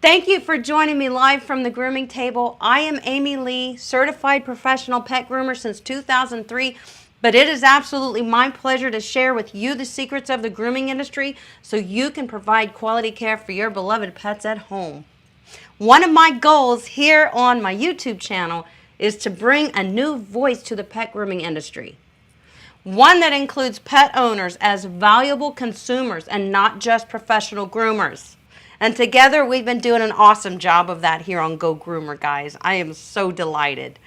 Thank you for joining me live from the grooming table. I am Amy Lee, certified professional pet groomer since 2003, but it is absolutely my pleasure to share with you the secrets of the grooming industry so you can provide quality care for your beloved pets at home. One of my goals here on my YouTube channel is to bring a new voice to the pet grooming industry. One that includes pet owners as valuable consumers and not just professional groomers. And together we've been doing an awesome job of that here on Go Groomer, guys. I am so delighted.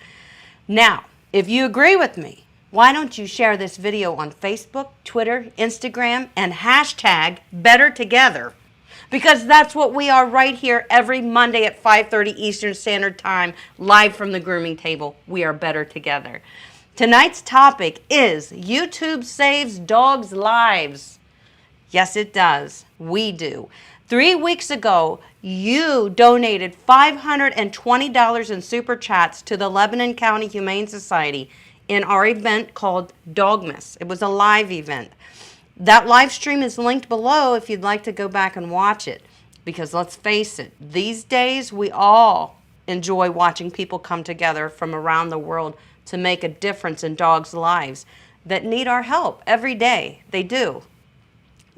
Now, if you agree with me, why don't you share this video on Facebook, Twitter, Instagram, and hashtag #BetterTogether? Because that's what we are right here every Monday at 5:30 Eastern Standard Time, live from the grooming table. We are better together. Tonight's topic is YouTube saves dogs' lives. Yes, it does. We do. 3 weeks ago, you donated $520 in super chats to the Lebanon County Humane Society in our event called Dogmas. It was a live event. That live stream is linked below if you'd like to go back and watch it. Because let's face it, these days we all enjoy watching people come together from around the world to make a difference in dogs' lives that need our help every day. They do.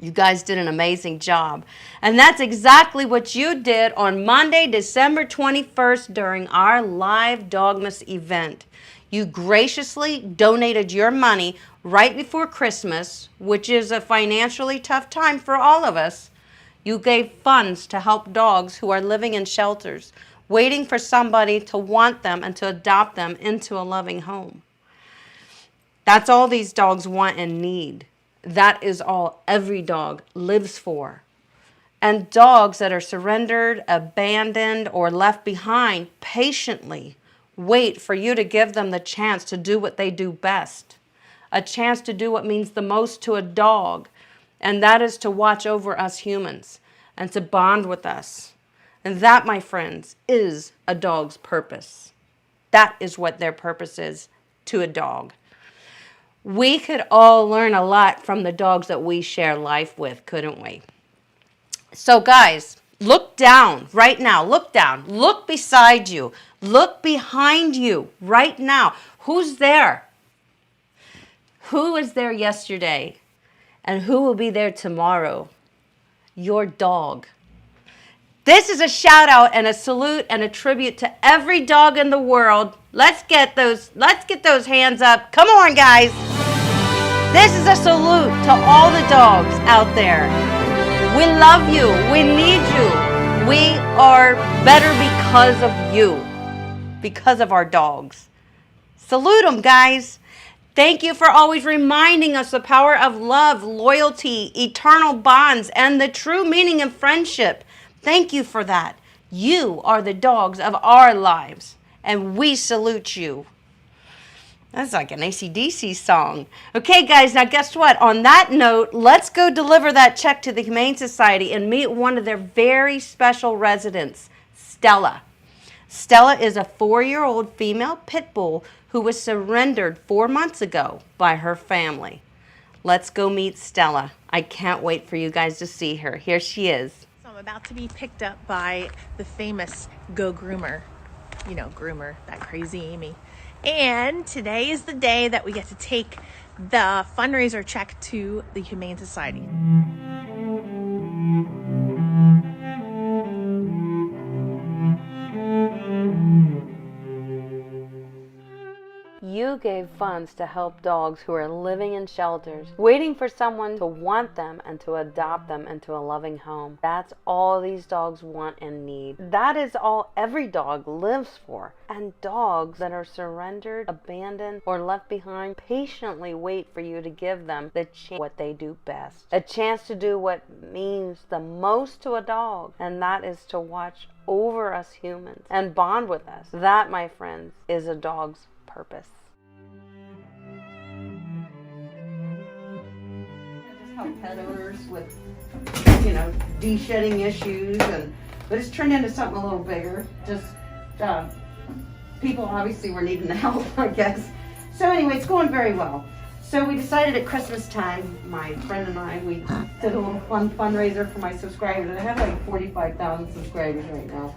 You guys did an amazing job. And that's exactly what you did on Monday, December 21st during our live Dogmas event. You graciously donated your money right before Christmas, which is a financially tough time for all of us. You gave funds to help dogs who are living in shelters, waiting for somebody to want them and to adopt them into a loving home. That's all these dogs want and need. That is all every dog lives for. And dogs that are surrendered, abandoned, or left behind patiently wait for you to give them the chance to do what they do best. A chance to do what means the most to a dog, and that is to watch over us humans and to bond with us. And that, my friends, is a dog's purpose. That is what their purpose is to a dog. We could all learn a lot from the dogs that we share life with, couldn't we? So guys, look down right now. Look down. Look beside you. Look behind you right now. Who's there? Who was there yesterday? And who will be there tomorrow? Your dog. This is a shout out and a salute and a tribute to every dog in the world. Let's get those hands up. Come on, guys. This is a salute to all the dogs out there. We love you. We need you. We are better because of you. Because of our dogs. Salute them, guys. Thank you for always reminding us the power of love, loyalty, eternal bonds, and the true meaning of friendship. Thank you for that. You are the dogs of our lives, and we salute you. That's like an AC/DC song. Okay, guys, now guess what? On that note, let's go deliver that check to the Humane Society and meet one of their very special residents, Stella. Stella is a 4-year-old female pit bull who was surrendered 4 months ago by her family. Let's go meet Stella. I can't wait for you guys to see her. Here she is. So I'm about to be picked up by the famous Go Groomer. You know, Groomer, that crazy Amy. And today is the day that we get to take the fundraiser check to the Humane Society. You gave funds to help dogs who are living in shelters, waiting for someone to want them and to adopt them into a loving home. That's all these dogs want and need. That is all every dog lives for. And dogs that are surrendered, abandoned, or left behind patiently wait for you to give them the chance what they do best. A chance to do what means the most to a dog, and that is to watch over us humans and bond with us. That, my friends, is a dog's purpose. Help pet owners with, de-shedding issues, but it's turned into something a little bigger. Just people obviously were needing the help, I guess. So anyway, it's going very well. So we decided at Christmas time, my friend and I, we did a little fun fundraiser for my subscribers. I have like 45,000 subscribers right now.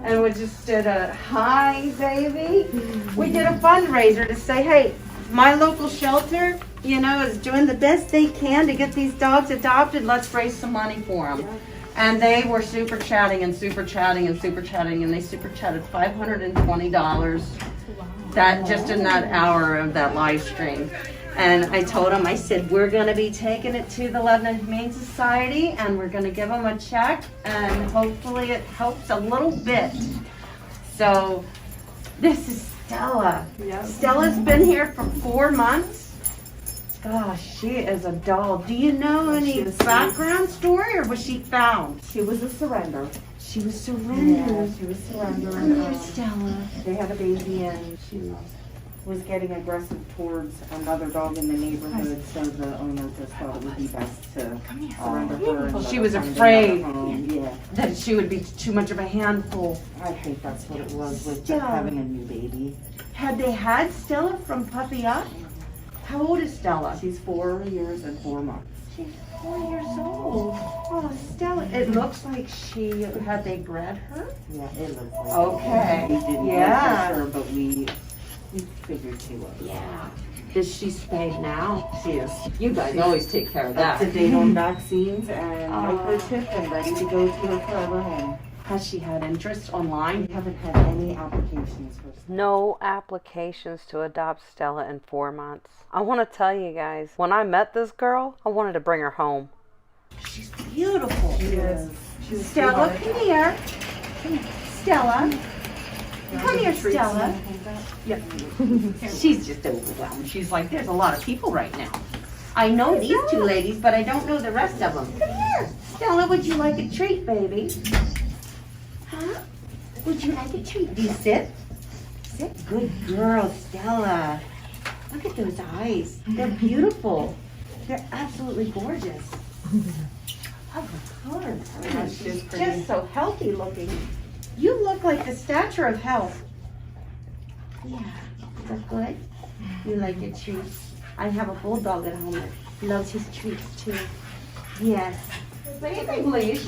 And we just did a, hi baby. We did a fundraiser to say, hey, my local shelter, you know, is doing the best they can to get these dogs adopted. Let's raise some money for them. And they were super chatting and super chatting and super chatting, and they super chatted $520 that just in that hour of that live stream. And I told them, I said, we're going to be taking it to the Lebanon Humane Society, and we're going to give them a check, and hopefully it helps a little bit. So this is Stella. Yep. Stella's been here for 4 months. Gosh, she is a doll. Do you know any background story, or was she found? She was a surrender. She was surrendered. Yeah, she was surrendered. Come here, Stella. They had a baby and she was getting aggressive towards another dog in the neighborhood, so the owner just thought it would be best to surrender her. And She let was her find afraid. another home. Yeah, That she would be too much of a handful. I think that's what it was with Stella. having a new baby. Had they had Stella from puppy up? How old is Stella? She's 4 years and 4 months. She's 4 years old. Oh, Stella. It looks like had they bred her? Yeah, it looks like Okay. We didn't know Yeah. for sure, but we figured she was. Yeah. Is she spayed now? She is. You guys always take care of Up to that. date on vaccines and microchip and ready to go to her forever home. Has she had interest online? We haven't had any applications for No applications to adopt Stella in 4 months. I want to tell you guys, when I met this girl, I wanted to bring her home. She's beautiful. She is. She's Stella, come here. Stella. Come here, Stella. Yeah. She's just overwhelmed. She's like, there's a lot of people right now. I know these two ladies, but I don't know the rest of them. Come here. Stella, would you like a treat, baby? Huh? Would you like a treat? Do you sit? Sit. Good girl, Stella. Look at those eyes. They're beautiful. They're absolutely gorgeous. Oh, the color. She's just so healthy looking. You look like the stature of health. Yeah. Is that good? You like your treats? I have a bulldog at home that loves his treats too. Yes. Amazing leash.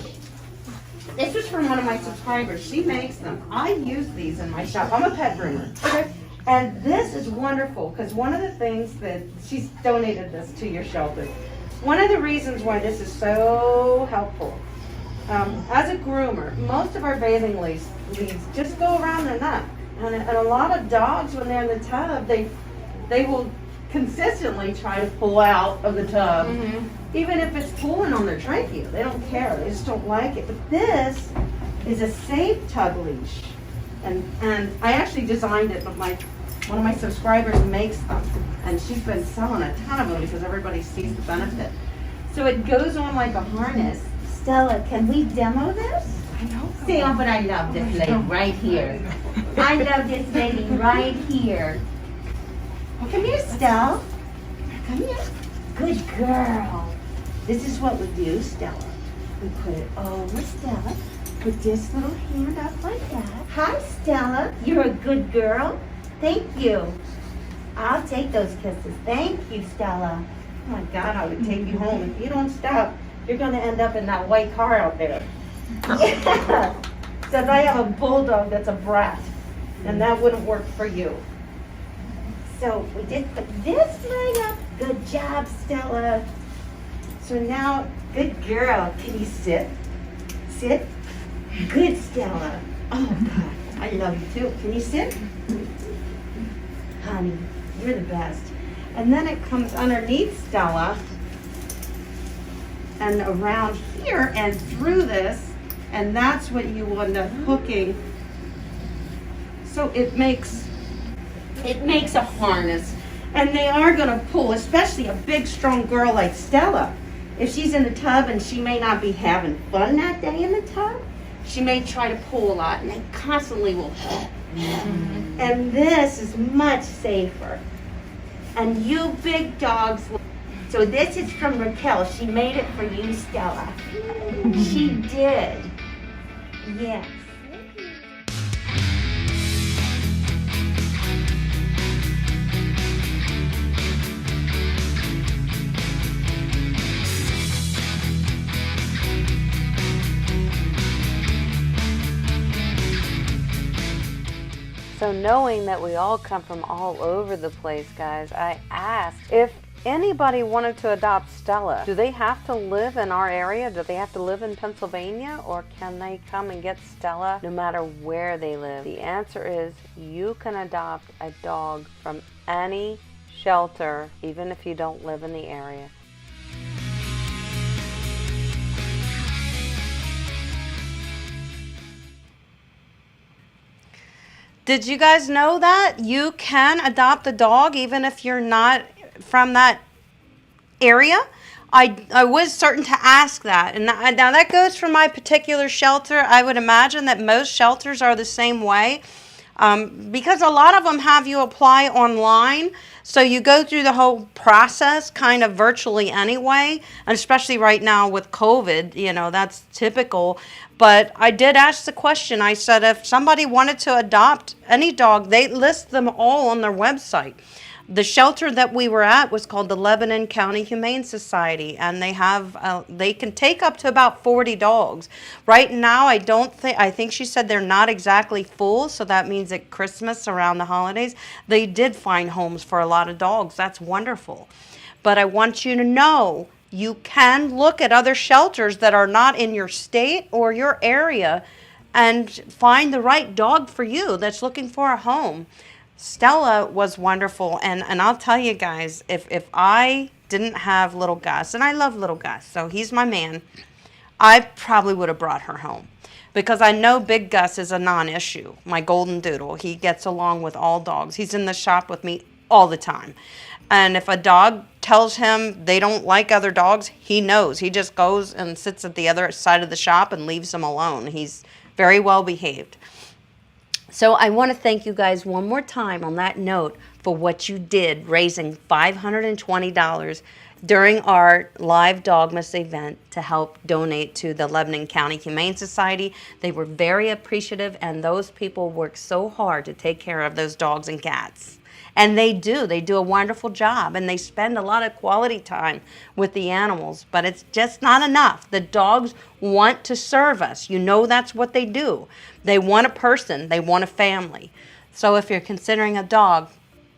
This is from one of my subscribers. She makes them. I use these in my shop. I'm a pet groomer. Okay. And this is wonderful because one of the things that she's donated this to your shelter. One of the reasons why this is so helpful, as a groomer, most of our bathing leads just go around the neck. And a lot of dogs, when they're in the tub, they will consistently try to pull out of the tub. Even if it's pulling on their trachea, they don't care. They just don't like it. But this is a safe tub leash. And I actually designed it, but one of my subscribers makes them. And she's been selling a ton of them because everybody sees the benefit. So it goes on like a harness. Stella, can we demo this? I know. See, but I love this lady right here. I love this lady right here. Come here, Stella. Come here. Good girl. This is what we do, Stella. We put it over Stella. Put this little hand up like that. Hi, Stella. You're a good girl. Thank you. I'll take those kisses. Thank you, Stella. Oh my God, I would take you home. If you don't stop, you're going to end up in that white car out there. Yeah. Says I have a bulldog that's a brat, and that wouldn't work for you. So we did put this leg up. Good job, Stella. So now, good girl. Can you sit? Sit. Good, Stella. Oh, God. I love you, too. Can you sit? Honey, you're the best. And then it comes underneath Stella and around here and through this, and that's what you end up hooking. So it makes a harness, and they are going to pull, especially a big, strong girl like Stella. If she's in the tub and she may not be having fun that day in the tub, she may try to pull a lot, and they constantly will. And this is much safer. And you big dogs. So this is from Raquel. She made it for you, Stella. She did. Yes. So knowing that we all come from all over the place, guys, I asked if anybody wanted to adopt Stella. Do they have to live in our area? Do they have to live in Pennsylvania? Or can they come and get Stella no matter where they live? The answer is you can adopt a dog from any shelter, even if you don't live in the area. Did you guys know that you can adopt a dog even if you're not from that area? I was certain to ask that. And now that goes for my particular shelter. I would imagine that most shelters are the same way. Because a lot of them have you apply online. So you go through the whole process kind of virtually anyway. And especially right now with COVID, you know, that's typical. But I did ask the question. I said if somebody wanted to adopt any dog, they list them all on their website. The shelter that we were at was called the Lebanon County Humane Society, and they have they can take up to about 40 dogs. Right now, I think she said they're not exactly full, so that means at Christmas, around the holidays, they did find homes for a lot of dogs. That's wonderful. But I want you to know you can look at other shelters that are not in your state or your area and find the right dog for you that's looking for a home. Stella was wonderful, and I'll tell you guys, if I didn't have little Gus, and I love little Gus, so he's my man, I probably would have brought her home. Because I know Big Gus is a non-issue, my golden doodle. He gets along with all dogs. He's in the shop with me all the time. And if a dog tells him they don't like other dogs, he knows. He just goes and sits at the other side of the shop and leaves them alone. He's very well behaved. So I want to thank you guys one more time on that note for what you did, raising $520 during our live Dogmas event to help donate to the Lebanon County Humane Society. They were very appreciative, and those people work so hard to take care of those dogs and cats. And they do a wonderful job, and they spend a lot of quality time with the animals, but it's just not enough. The dogs want to serve us. You know that's what they do. They want a person, they want a family. So if you're considering a dog,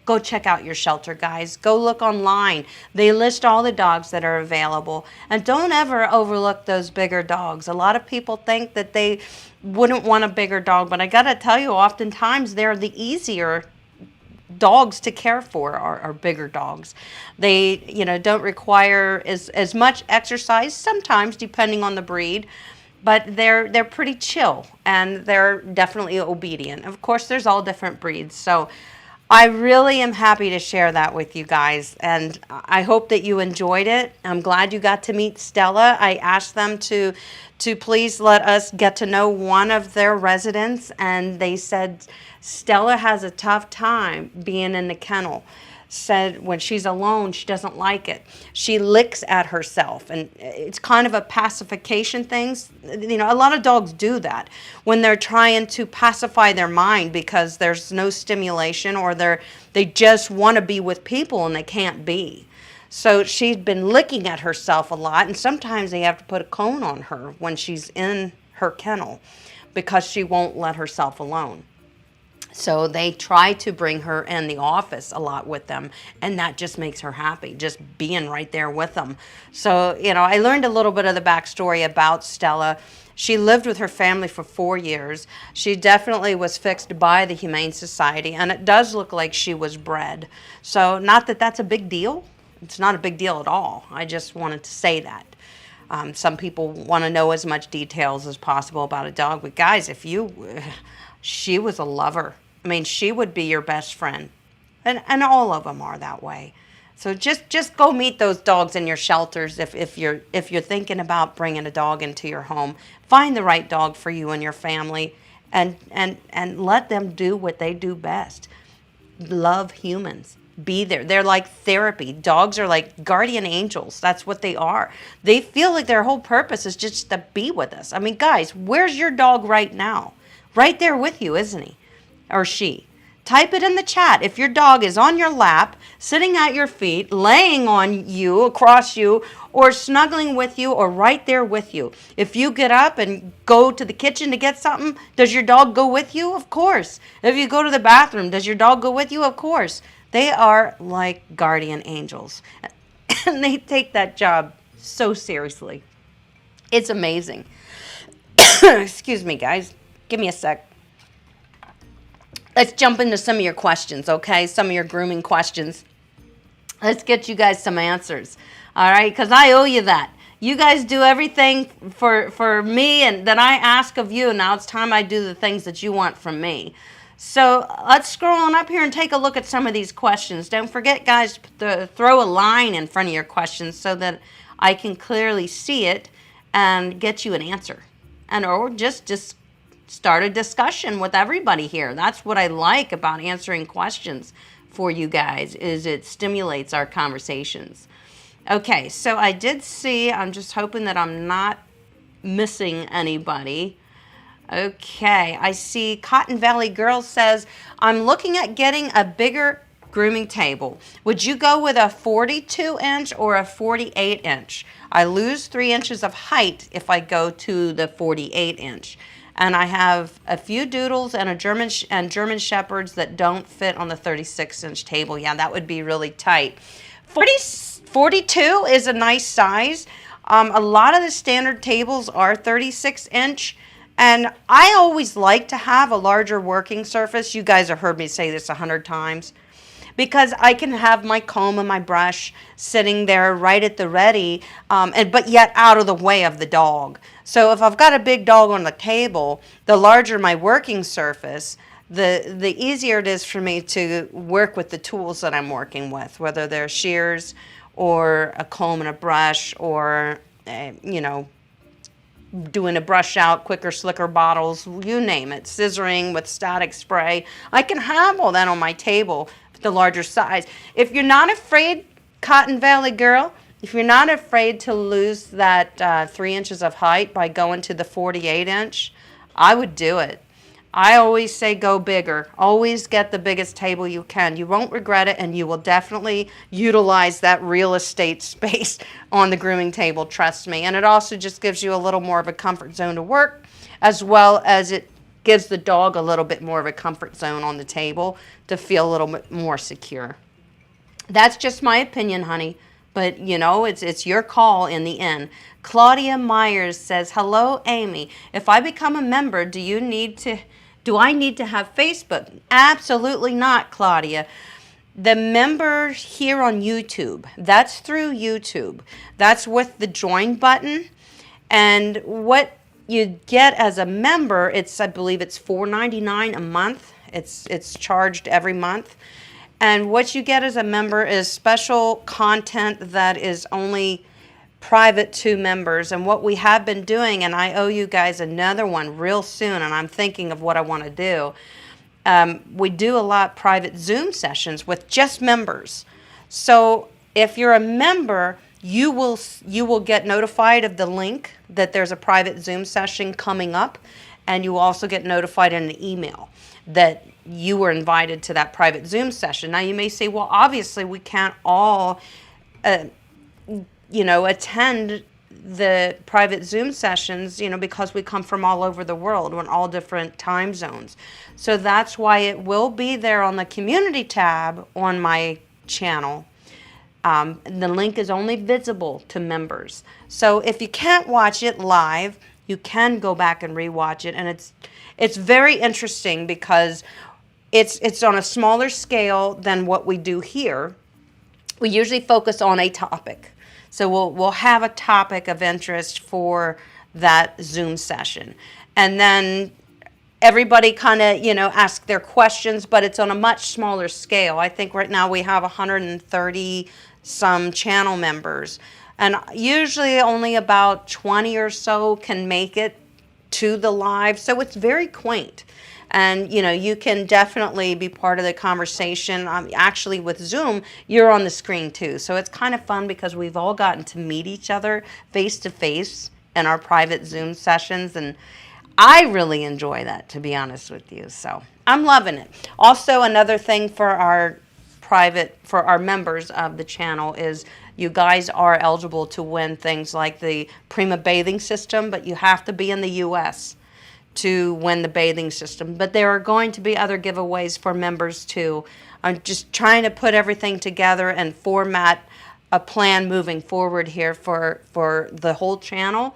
go check out your shelter, guys. Go look online. They list all the dogs that are available. And don't ever overlook those bigger dogs. A lot of people think that they wouldn't want a bigger dog, but I gotta tell you, oftentimes they're the easier dogs to care for are bigger dogs. They, don't require as much exercise, sometimes depending on the breed, but they're pretty chill, and they're definitely obedient. Of course, there's all different breeds, so I really am happy to share that with you guys, and I hope that you enjoyed it. I'm glad you got to meet Stella. I asked them to please let us get to know one of their residents, and they said Stella has a tough time being in the kennel. Said when she's alone, she doesn't like it. She licks at herself, and it's kind of a pacification thing. A lot of dogs do that when they're trying to pacify their mind because there's no stimulation, or they just want to be with people and they can't be. So she's been licking at herself a lot, and sometimes they have to put a cone on her when she's in her kennel because she won't let herself alone. So they try to bring her in the office a lot with them, and that just makes her happy, just being right there with them. So, I learned a little bit of the backstory about Stella. She lived with her family for 4 years. She definitely was fixed by the Humane Society, and it does look like she was bred. So not that that's a big deal. It's not a big deal at all. I just wanted to say that. Some people want to know as much details as possible about a dog, but guys, she was a lover. I mean, she would be your best friend. And all of them are that way. So just go meet those dogs in your shelters if you're thinking about bringing a dog into your home. Find the right dog for you and your family, and let them do what they do best. Love humans. Be there. They're like therapy. Dogs are like guardian angels. That's what they are. They feel like their whole purpose is just to be with us. I mean, guys, where's your dog right now? Right there with you, isn't he? Or she. Type it in the chat. If your dog is on your lap, sitting at your feet, laying on you, across you, or snuggling with you, or right there with you. If you get up and go to the kitchen to get something, does your dog go with you? Of course. If you go to the bathroom, does your dog go with you? Of course. They are like guardian angels. And they take that job so seriously. It's amazing. Excuse me, guys. Give me a sec. Let's jump into some of your questions, okay? Some of your grooming questions. Let's get you guys some answers, all right? Because I owe you that. You guys do everything for me and that I ask of you. Now it's time I do the things that you want from me. So let's scroll on up here and take a look at some of these questions. Don't forget, guys, to throw a line in front of your questions so that I can clearly see it and get you an answer. And or just start a discussion with everybody here. That's what I like about answering questions for you guys, is it stimulates our conversations. Okay, so I did see, I'm just hoping that I'm not missing anybody. Okay, I see Cotton Valley Girl says, I'm looking at getting a bigger grooming table. Would you go with a 42-inch or a 48-inch? I lose 3 inches of height if I go to the 48-inch. And I have a few doodles and German shepherds that don't fit on the 36-inch table. Yeah, that would be really tight. 42 is a nice size. A lot of the standard tables are 36-inch. And I always like to have a larger working surface. You guys have heard me say this 100 times. Because I can have my comb and my brush sitting there right at the ready, but yet out of the way of the dog. So if I've got a big dog on the table, the larger my working surface, the easier it is for me to work with the tools that I'm working with, whether they're shears or a comb and a brush or, doing a brush out, quicker, slicker bottles, you name it, scissoring with static spray. I can have all that on my table, the larger size. If you're not afraid, Cotton Valley Girl, if you're not afraid to lose that 3 inches of height by going to the 48-inch, I would do it. I always say go bigger. Always get the biggest table you can. You won't regret it, and you will definitely utilize that real estate space on the grooming table, trust me. And it also just gives you a little more of a comfort zone to work, as well as it gives the dog a little bit more of a comfort zone on the table to feel a little bit more secure. That's just my opinion, honey. But, it's your call in the end. Claudia Myers says, hello, Amy. If I become a member, do I need to have Facebook? Absolutely not, Claudia. The member here on YouTube, that's through YouTube. That's with the join button. And what you get as a member, I believe it's $4.99 a month. It's charged every month. And what you get as a member is special content that is only private to members. And what we have been doing, and I owe you guys another one real soon, and I'm thinking of what I want to do. We do a lot of private Zoom sessions with just members. So if you're a member, you will get notified of the link that there's a private Zoom session coming up, and you will also get notified in an email that you were invited to that private Zoom session. Now you may say, well, obviously we can't all attend the private Zoom sessions, because we come from all over the world, we're in all different time zones. So that's why it will be there on the community tab on my channel. The link is only visible to members. So if you can't watch it live, you can go back and rewatch it, and it's very interesting because it's on a smaller scale than what we do here. We usually focus on a topic. So we'll have a topic of interest for that Zoom session. And then everybody kind of, ask their questions, but it's on a much smaller scale. I think right now we have 130 some channel members. And usually only about 20 or so can make it to the live. So it's very quaint. And, you can definitely be part of the conversation. Actually, with Zoom, you're on the screen too. So it's kind of fun because we've all gotten to meet each other face to face in our private Zoom sessions. And I really enjoy that, to be honest with you. So I'm loving it. Also, another thing for our members of the channel is you guys are eligible to win things like the Prima bathing system, but you have to be in the U.S. to win the bathing system. But there are going to be other giveaways for members too. I'm just trying to put everything together and format a plan moving forward here for the whole channel,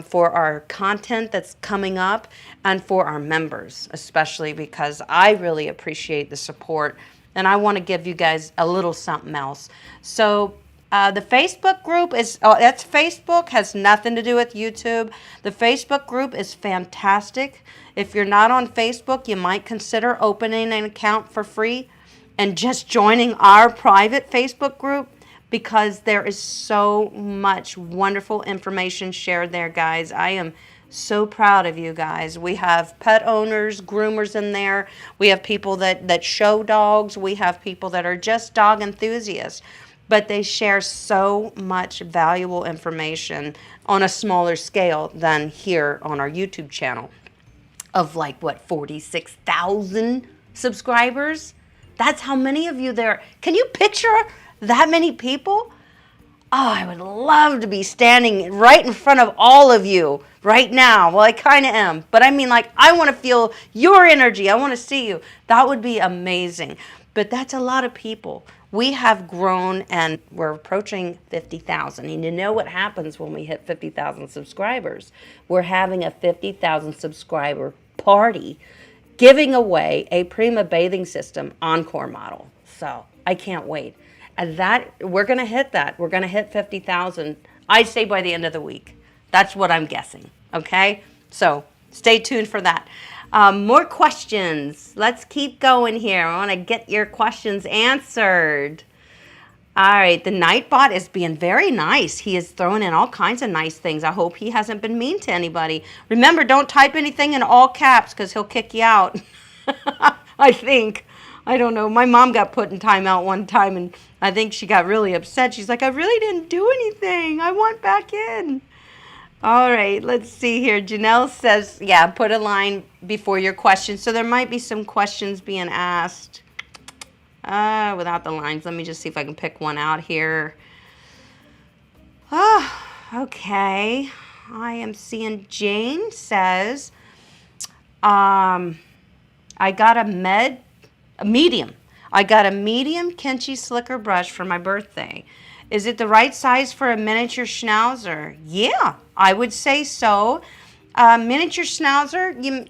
for our content that's coming up, and for our members, especially because I really appreciate the support and I want to give you guys a little something else. So the Facebook group is, that's Facebook, has nothing to do with YouTube. The Facebook group is fantastic. If you're not on Facebook, you might consider opening an account for free and just joining our private Facebook group, because there is so much wonderful information shared there, guys. I am so proud of you guys. We have pet owners, groomers in there. We have people that show dogs. We have people that are just dog enthusiasts. But they share so much valuable information on a smaller scale than here on our YouTube channel of like, what, 46,000 subscribers? That's how many of you there. Can you picture that many people? Oh, I would love to be standing right in front of all of you right now. Well, I kind of am. But I mean, like, I want to feel your energy. I want to see you. That would be amazing. But that's a lot of people. We have grown and we're approaching 50,000. And you know what happens when we hit 50,000 subscribers? We're having a 50,000 subscriber party giving away a Prima bathing system encore model. So I can't wait. And that, we're going to hit that. We're going to hit 50,000, I'd say by the end of the week. That's what I'm guessing, okay? So stay tuned for that. More questions. Let's keep going here. I want to get your questions answered. All right, the Nightbot is being very nice. He is throwing in all kinds of nice things. I hope he hasn't been mean to anybody. Remember, don't type anything in all caps because he'll kick you out. I think. I don't know. My mom got put in timeout one time, and I think she got really upset. She's like, I really didn't do anything. I want back in. All right, let's see here. Janelle says, yeah, put a line before your question. So there might be some questions being asked without the lines. Let me just see if I can pick one out here. Oh, okay. I am seeing Jane says, I got a medium. I got a medium Kenchi slicker brush for my birthday. Is it the right size for a miniature schnauzer? Yeah, I would say so. Miniature schnauzer,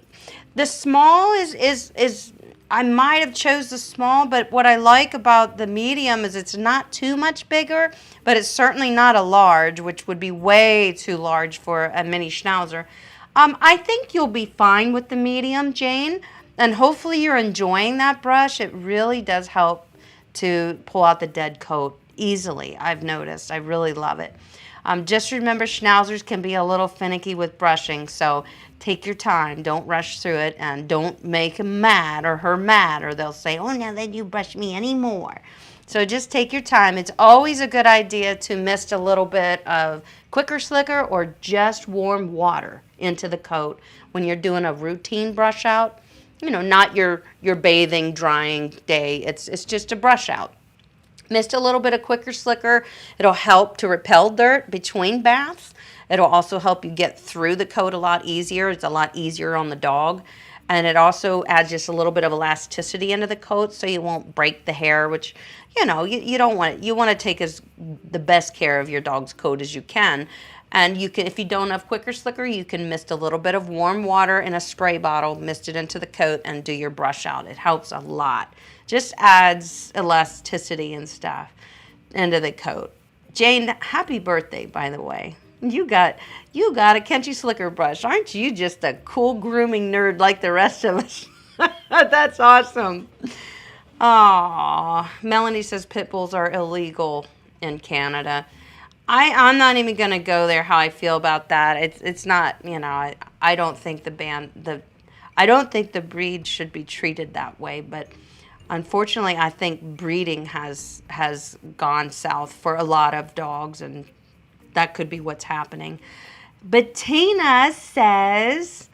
the small is I might have chose the small, but what I like about the medium is it's not too much bigger, but it's certainly not a large, which would be way too large for a mini schnauzer. I think you'll be fine with the medium, Jane. And hopefully you're enjoying that brush. It really does help to pull out the dead coat easily, I've noticed. I really love it. Just remember, schnauzers can be a little finicky with brushing, so take your time. Don't rush through it, and don't make him mad or her mad, or they'll say, oh, now let you brush me anymore. So just take your time. It's always a good idea to mist a little bit of Quicker Slicker or just warm water into the coat when you're doing a routine brush out. You know, not your bathing, drying day. It's just a brush out. Mist a little bit of Quicker Slicker. It'll help to repel dirt between baths. It'll also help you get through the coat a lot easier. It's a lot easier on the dog. And it also adds just a little bit of elasticity into the coat so you won't break the hair, which, you know, you don't want it. You want to take the best care of your dog's coat as you can. And you can, if you don't have Quicker Slicker, you can mist a little bit of warm water in a spray bottle, mist it into the coat, and do your brush out. It helps a lot. Just adds elasticity and stuff into the coat. Jane, happy birthday, by the way. You got a Kenchi Slicker brush. Aren't you just a cool grooming nerd like the rest of us? That's awesome. Aw, Melanie says pit bulls are illegal in Canada. I'm not even going to go there how I feel about that. It's not, you know, I don't think I don't think the breed should be treated that way, but unfortunately I think breeding has gone south for a lot of dogs, and that could be what's happening. Bettina says,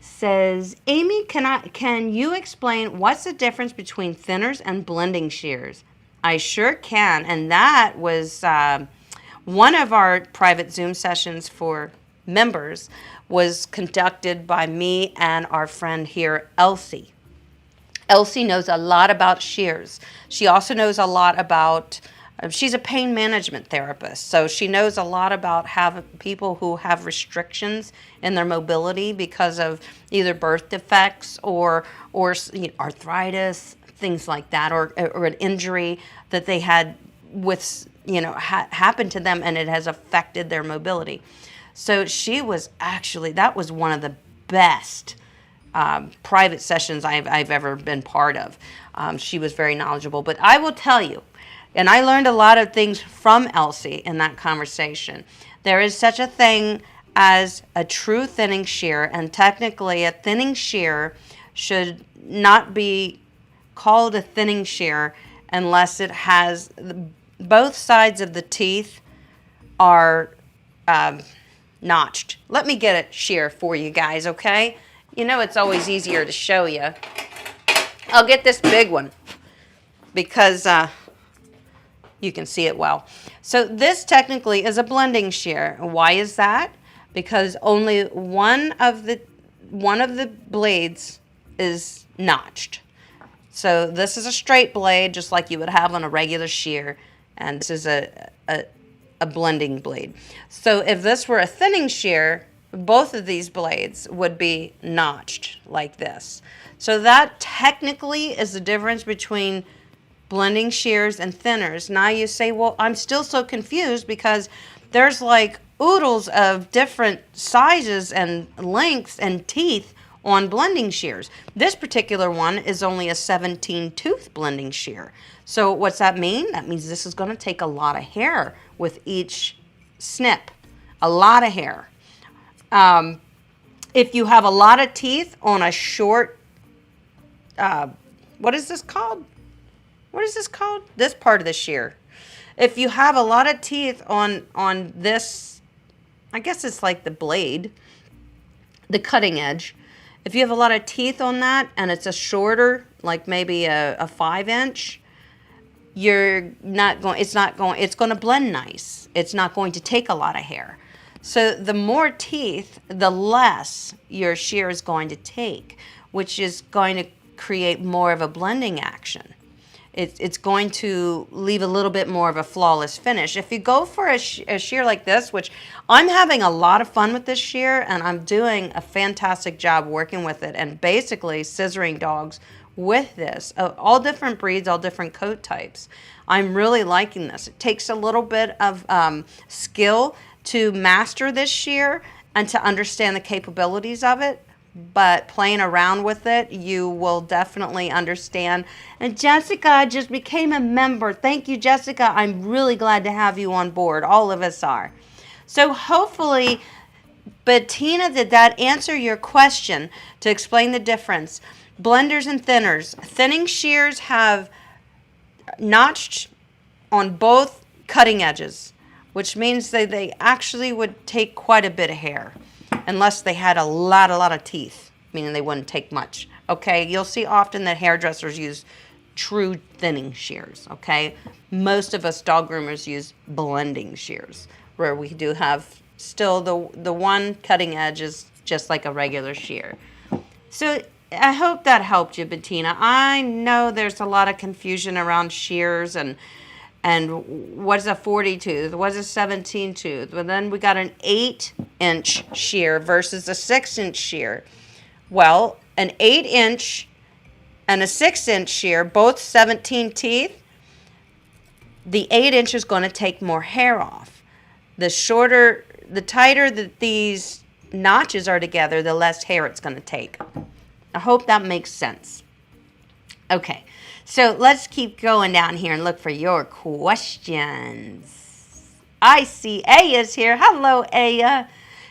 says, Amy, can you explain what's the difference between thinners and blending shears? I sure can. And that was one of our private Zoom sessions for members was conducted by me and our friend here, Elsie. Elsie knows a lot about shears. She also knows a lot about, she's a pain management therapist, so she knows a lot about people who have restrictions in their mobility because of either birth defects or arthritis, things like that, or an injury that they had with, happened to them and it has affected their mobility. So she was actually, that was one of the best private sessions I've ever been part of. She was very knowledgeable. But I will tell you, and I learned a lot of things from Elsie in that conversation. There is such a thing as a true thinning shear, and technically a thinning shear should not be called a thinning shear unless it has both sides of the teeth are notched. Let me get a shear for you guys, okay? You know it's always easier to show you. I'll get this big one because you can see it well. So this technically is a blending shear. Why is that? Because only one of the blades is notched. So this is a straight blade, just like you would have on a regular shear, and this is a blending blade. So if this were a thinning shear, both of these blades would be notched like this. So that technically is the difference between blending shears and thinners. Now you say, well, I'm still so confused because there's like oodles of different sizes and lengths and teeth on blending shears. This particular one is only a 17 tooth blending shear. So what's that mean? That means this is going to take a lot of hair with each snip, a lot of hair. If you have a lot of teeth on a short, what is this called? What is this called? This part of the shear. If you have a lot of teeth on this, I guess it's like the blade, the cutting edge. If you have a lot of teeth on that and it's a shorter, like maybe a 5-inch, it's going to blend nice. It's not going to take a lot of hair. So the more teeth, the less your shear is going to take, which is going to create more of a blending action. It's going to leave a little bit more of a flawless finish. If you go for a shear like this, which I'm having a lot of fun with this shear, and I'm doing a fantastic job working with it and basically scissoring dogs with this, all different breeds, all different coat types. I'm really liking this. It takes a little bit of skill to master this shear and to understand the capabilities of it, but playing around with it, you will definitely understand. And Jessica just became a member. Thank you, Jessica. I'm really glad to have you on board. All of us are. So hopefully, Bettina, did that answer your question to explain the difference? Blenders and thinners. Thinning shears have notched on both cutting edges, which means that they actually would take quite a bit of hair unless they had a lot of teeth, meaning they wouldn't take much. Okay, you'll see often that hairdressers use true thinning shears, okay? Most of us dog groomers use blending shears, where we do have still the one cutting edge is just like a regular shear. So I hope that helped you, Bettina. I know there's a lot of confusion around shears and what's a 40 tooth, what's a 17 tooth. But then we got an 8-inch shear versus a 6-inch shear. Well, an 8-inch and a 6-inch shear, both 17 teeth, the 8-inch is going to take more hair off. The tighter that these notches are together, the less hair it's going to take. I hope that makes sense. Okay, so let's keep going down here and look for your questions. I see Aya's here. Hello, Aya.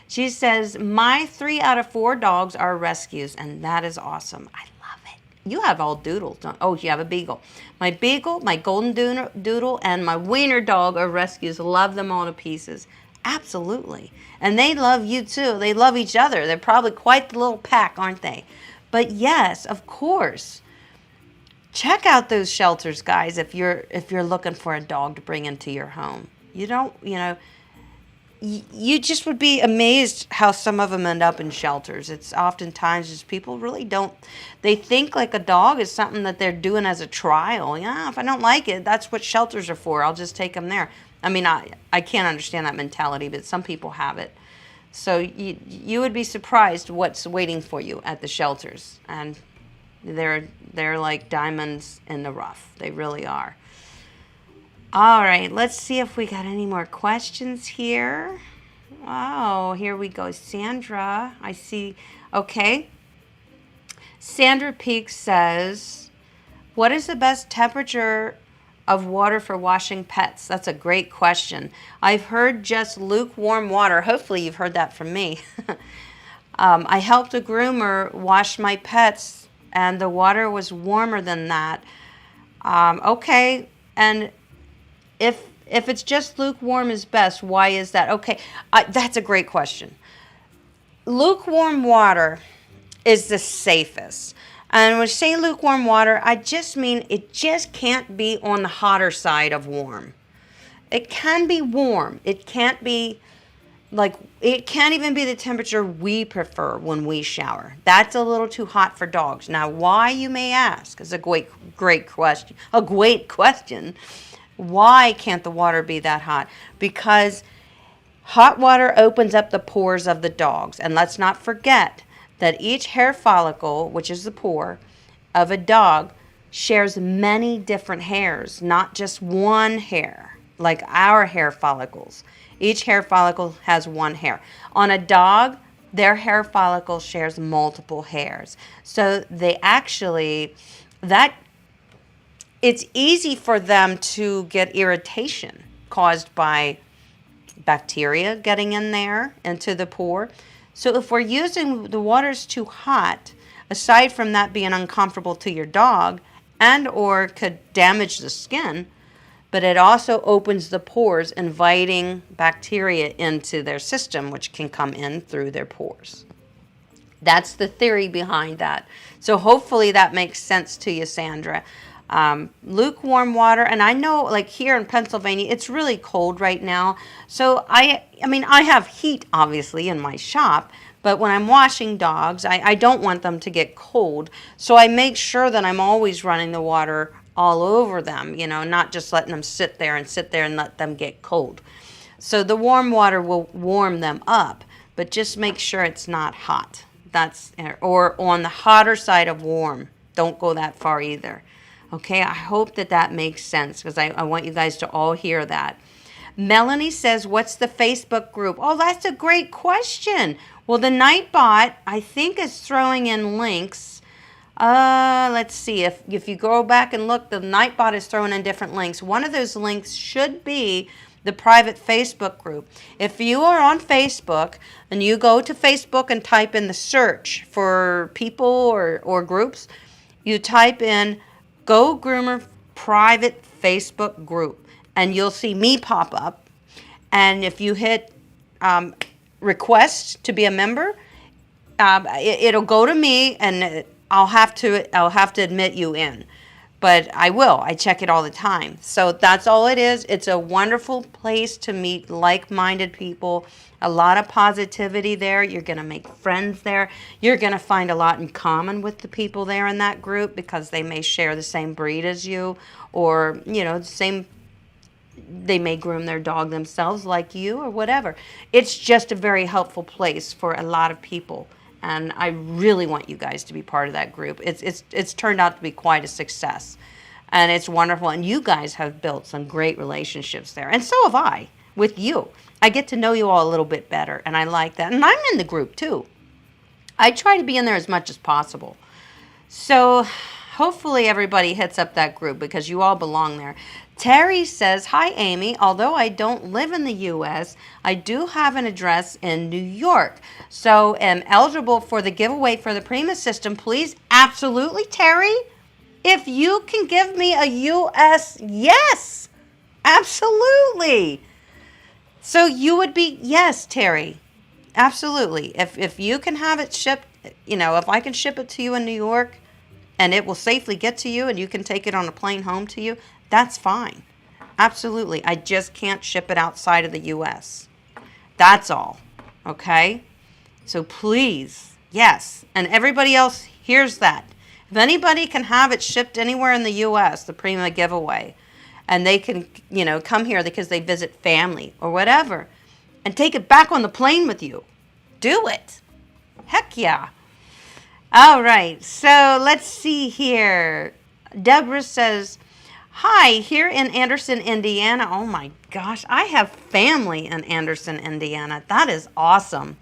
She says, my 3 out of 4 dogs are rescues, and that is awesome. I love it. You have all doodles. Oh, you have a beagle. My beagle, my golden doodle, and my wiener dog are rescues. Love them all to pieces. Absolutely. And they love you too. They love each other. They're probably quite the little pack, aren't they? But yes, of course. Check out those shelters, guys, if you're looking for a dog to bring into your home. You don't, you just would be amazed how some of them end up in shelters. It's oftentimes just people really don't, they think like a dog is something that they're doing as a trial. Yeah, if I don't like it, that's what shelters are for. I'll just take them there. I mean, I can't understand that mentality, but some people have it. So you would be surprised what's waiting for you at the shelters. And they're like diamonds in the rough. They really are. All right, let's see if we got any more questions here. Oh, here we go. Sandra, I see. Okay. Sandra Peak says, what is the best temperature of water for washing pets? That's a great question. I've heard just lukewarm water. Hopefully you've heard that from me. I helped a groomer wash my pets, and the water was warmer than that. Okay, and if it's just lukewarm is best, why is that? Okay, that's a great question. Lukewarm water is the safest. And when I say lukewarm water, I just mean it just can't be on the hotter side of warm. It can be warm. It can't be it can't even be the temperature we prefer when we shower. That's a little too hot for dogs. Now, why, you may ask, is a great question. A great question. Why can't the water be that hot? Because hot water opens up the pores of the dogs. And let's not forget that each hair follicle, which is the pore of a dog, shares many different hairs, not just one hair, like our hair follicles. Each hair follicle has one hair. On a dog, their hair follicle shares multiple hairs. So they actually, it's easy for them to get irritation caused by bacteria getting in there into the pore. So if we're using the water's too hot, aside from that being uncomfortable to your dog and or could damage the skin, but it also opens the pores, inviting bacteria into their system, which can come in through their pores. That's the theory behind that. So hopefully that makes sense to you, Sandra. Lukewarm water, and I know like here in Pennsylvania, it's really cold right now. So I mean, I have heat obviously in my shop, but when I'm washing dogs, I don't want them to get cold. So I make sure that I'm always running the water all over them, not just letting them sit there and let them get cold. So the warm water will warm them up, but just make sure it's not hot. Or on the hotter side of warm. Don't go that far either. Okay, I hope that makes sense, because I want you guys to all hear that. Melanie says, what's the Facebook group? Oh, that's a great question. Well, the Nightbot, I think, is throwing in links. Let's see. If you go back and look, the Nightbot is throwing in different links. One of those links should be the private Facebook group. If you are on Facebook and you go to Facebook and type in the search for people or groups, you type in Go Groomer private Facebook group, and you'll see me pop up. And if you hit request to be a member, it'll go to me, and I'll have to admit you in. But I will. I check it all the time. So that's all it is. It's a wonderful place to meet like-minded people. A lot of positivity there. You're going to make friends there. You're going to find a lot in common with the people there in that group, because they may share the same breed as you, or, they may groom their dog themselves like you, or whatever. It's just a very helpful place for a lot of people. And I really want you guys to be part of that group. It's turned out to be quite a success. And it's wonderful. And you guys have built some great relationships there. And so have I with you. I get to know you all a little bit better. And I like that. And I'm in the group too. I try to be in there as much as possible. So hopefully everybody hits up that group, because you all belong there. Terry says, hi, Amy. Although I don't live in the U.S., I do have an address in New York. So am eligible for the giveaway for the Prima system, please? Absolutely, Terry. If you can give me a U.S. yes, absolutely. So you would be, yes, Terry, absolutely. If you can have it shipped, if I can ship it to you in New York and it will safely get to you and you can take it on a plane home to you, that's fine. Absolutely. I just can't ship it outside of the U.S. That's all. Okay? So please, yes. And everybody else hears that. If anybody can have it shipped anywhere in the U.S., the Prima giveaway, and they can, come here because they visit family or whatever, and take it back on the plane with you, do it. Heck yeah. All right, so let's see here. Deborah says, hi, here in Anderson, Indiana. Oh my gosh, I have family in Anderson, Indiana. That is awesome.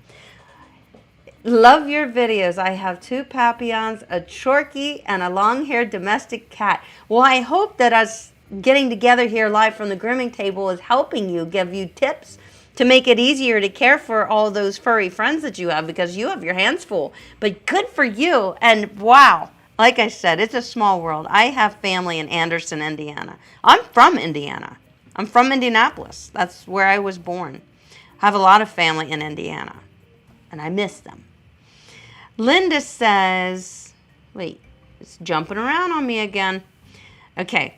Love your videos. I have 2 Papillons, a Chorky, and a long-haired domestic cat. Well, I hope that us getting together here live from the grooming table is helping you, give you tips to make it easier to care for all those furry friends that you have, because you have your hands full. But good for you. And wow, like I said, it's a small world. I have family in Anderson, Indiana. I'm from Indiana. I'm from Indianapolis. That's where I was born. I have a lot of family in Indiana, and I miss them. Linda says, wait, it's jumping around on me again. Okay.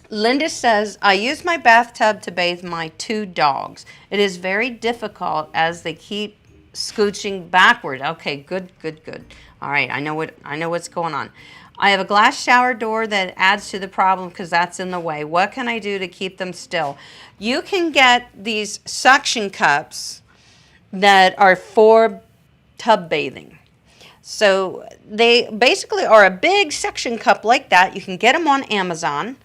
Linda says, I use my bathtub to bathe my 2 dogs. It is very difficult as they keep scooching backward. Okay, good. All right, I know what's going on. I have a glass shower door that adds to the problem because that's in the way. What can I do to keep them still? You can get these suction cups that are for tub bathing. So they basically are a big suction cup like that. You can get them on Amazon.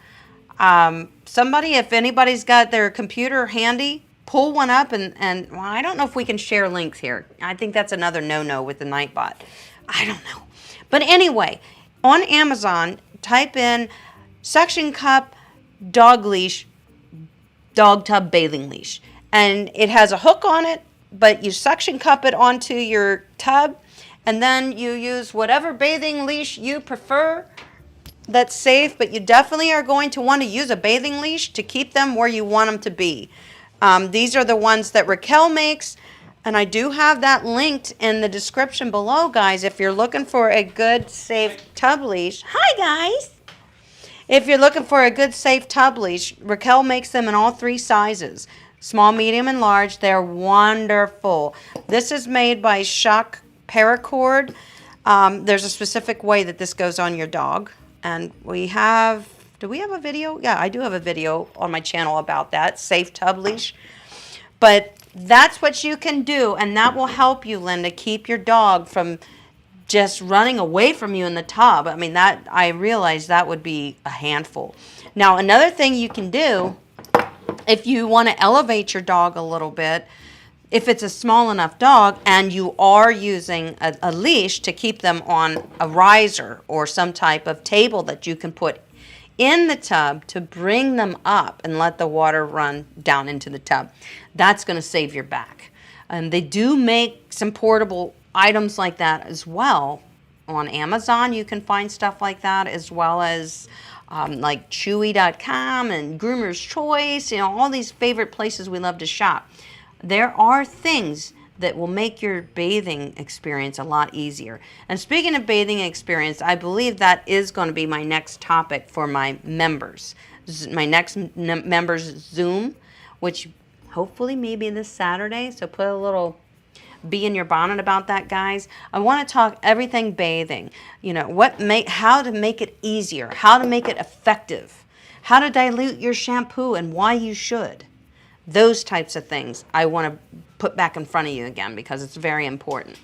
Somebody, if anybody's got their computer handy, pull one up and well, I don't know if we can share links here. I think that's another no-no with the Nightbot. I don't know. But anyway, on Amazon, type in suction cup, dog leash, dog tub bathing leash. And it has a hook on it, but you suction cup it onto your tub, and then you use whatever bathing leash you prefer that's safe, but you definitely are going to want to use a bathing leash to keep them where you want them to be. These are the ones that Raquel makes, and I do have that linked in the description below, guys, if you're looking for a good, safe tub leash. Hi, guys! If you're looking for a good, safe tub leash, Raquel makes them in all 3 sizes, small, medium, and large. They're wonderful. This is made by Shock Paracord. There's a specific way that this goes on your dog. And do we have a video? Yeah, I do have a video on my channel about that, safe tub leash. But that's what you can do, and that will help you, Linda, keep your dog from just running away from you in the tub. I mean, that I realize that would be a handful. Now, another thing you can do, if you want to elevate your dog a little bit, if it's a small enough dog and you are using a leash to keep them on a riser or some type of table that you can put in the tub to bring them up and let the water run down into the tub, that's going to save your back. And they do make some portable items like that as well. On Amazon, you can find stuff like that, as well as like Chewy.com and Groomer's Choice, all these favorite places we love to shop. There are things that will make your bathing experience a lot easier. And speaking of bathing experience, I believe that is going to be my next topic for my members. My next members Zoom, which hopefully maybe this Saturday. So put a little bee in your bonnet about that, guys. I want to talk everything bathing. How to make it easier, how to make it effective, how to dilute your shampoo and why you should. Those types of things I want to put back in front of you again because it's very important.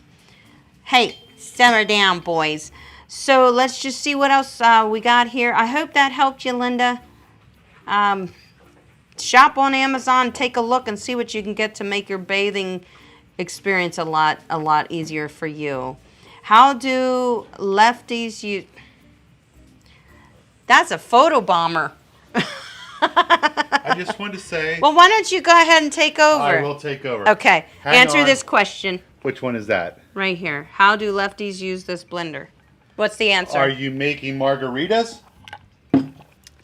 Hey, simmer down, boys. So let's just see what else we got here. I hope that helped you, Linda. Shop on Amazon, take a look and see what you can get to make your bathing experience a lot easier for you. How do lefties use... That's a photo bomber. I just wanted to say... Well, why don't you go ahead and take over? I will take over. Okay. Answer this question. Which one is that? Right here. How do lefties use this blender? What's the answer? Are you making margaritas?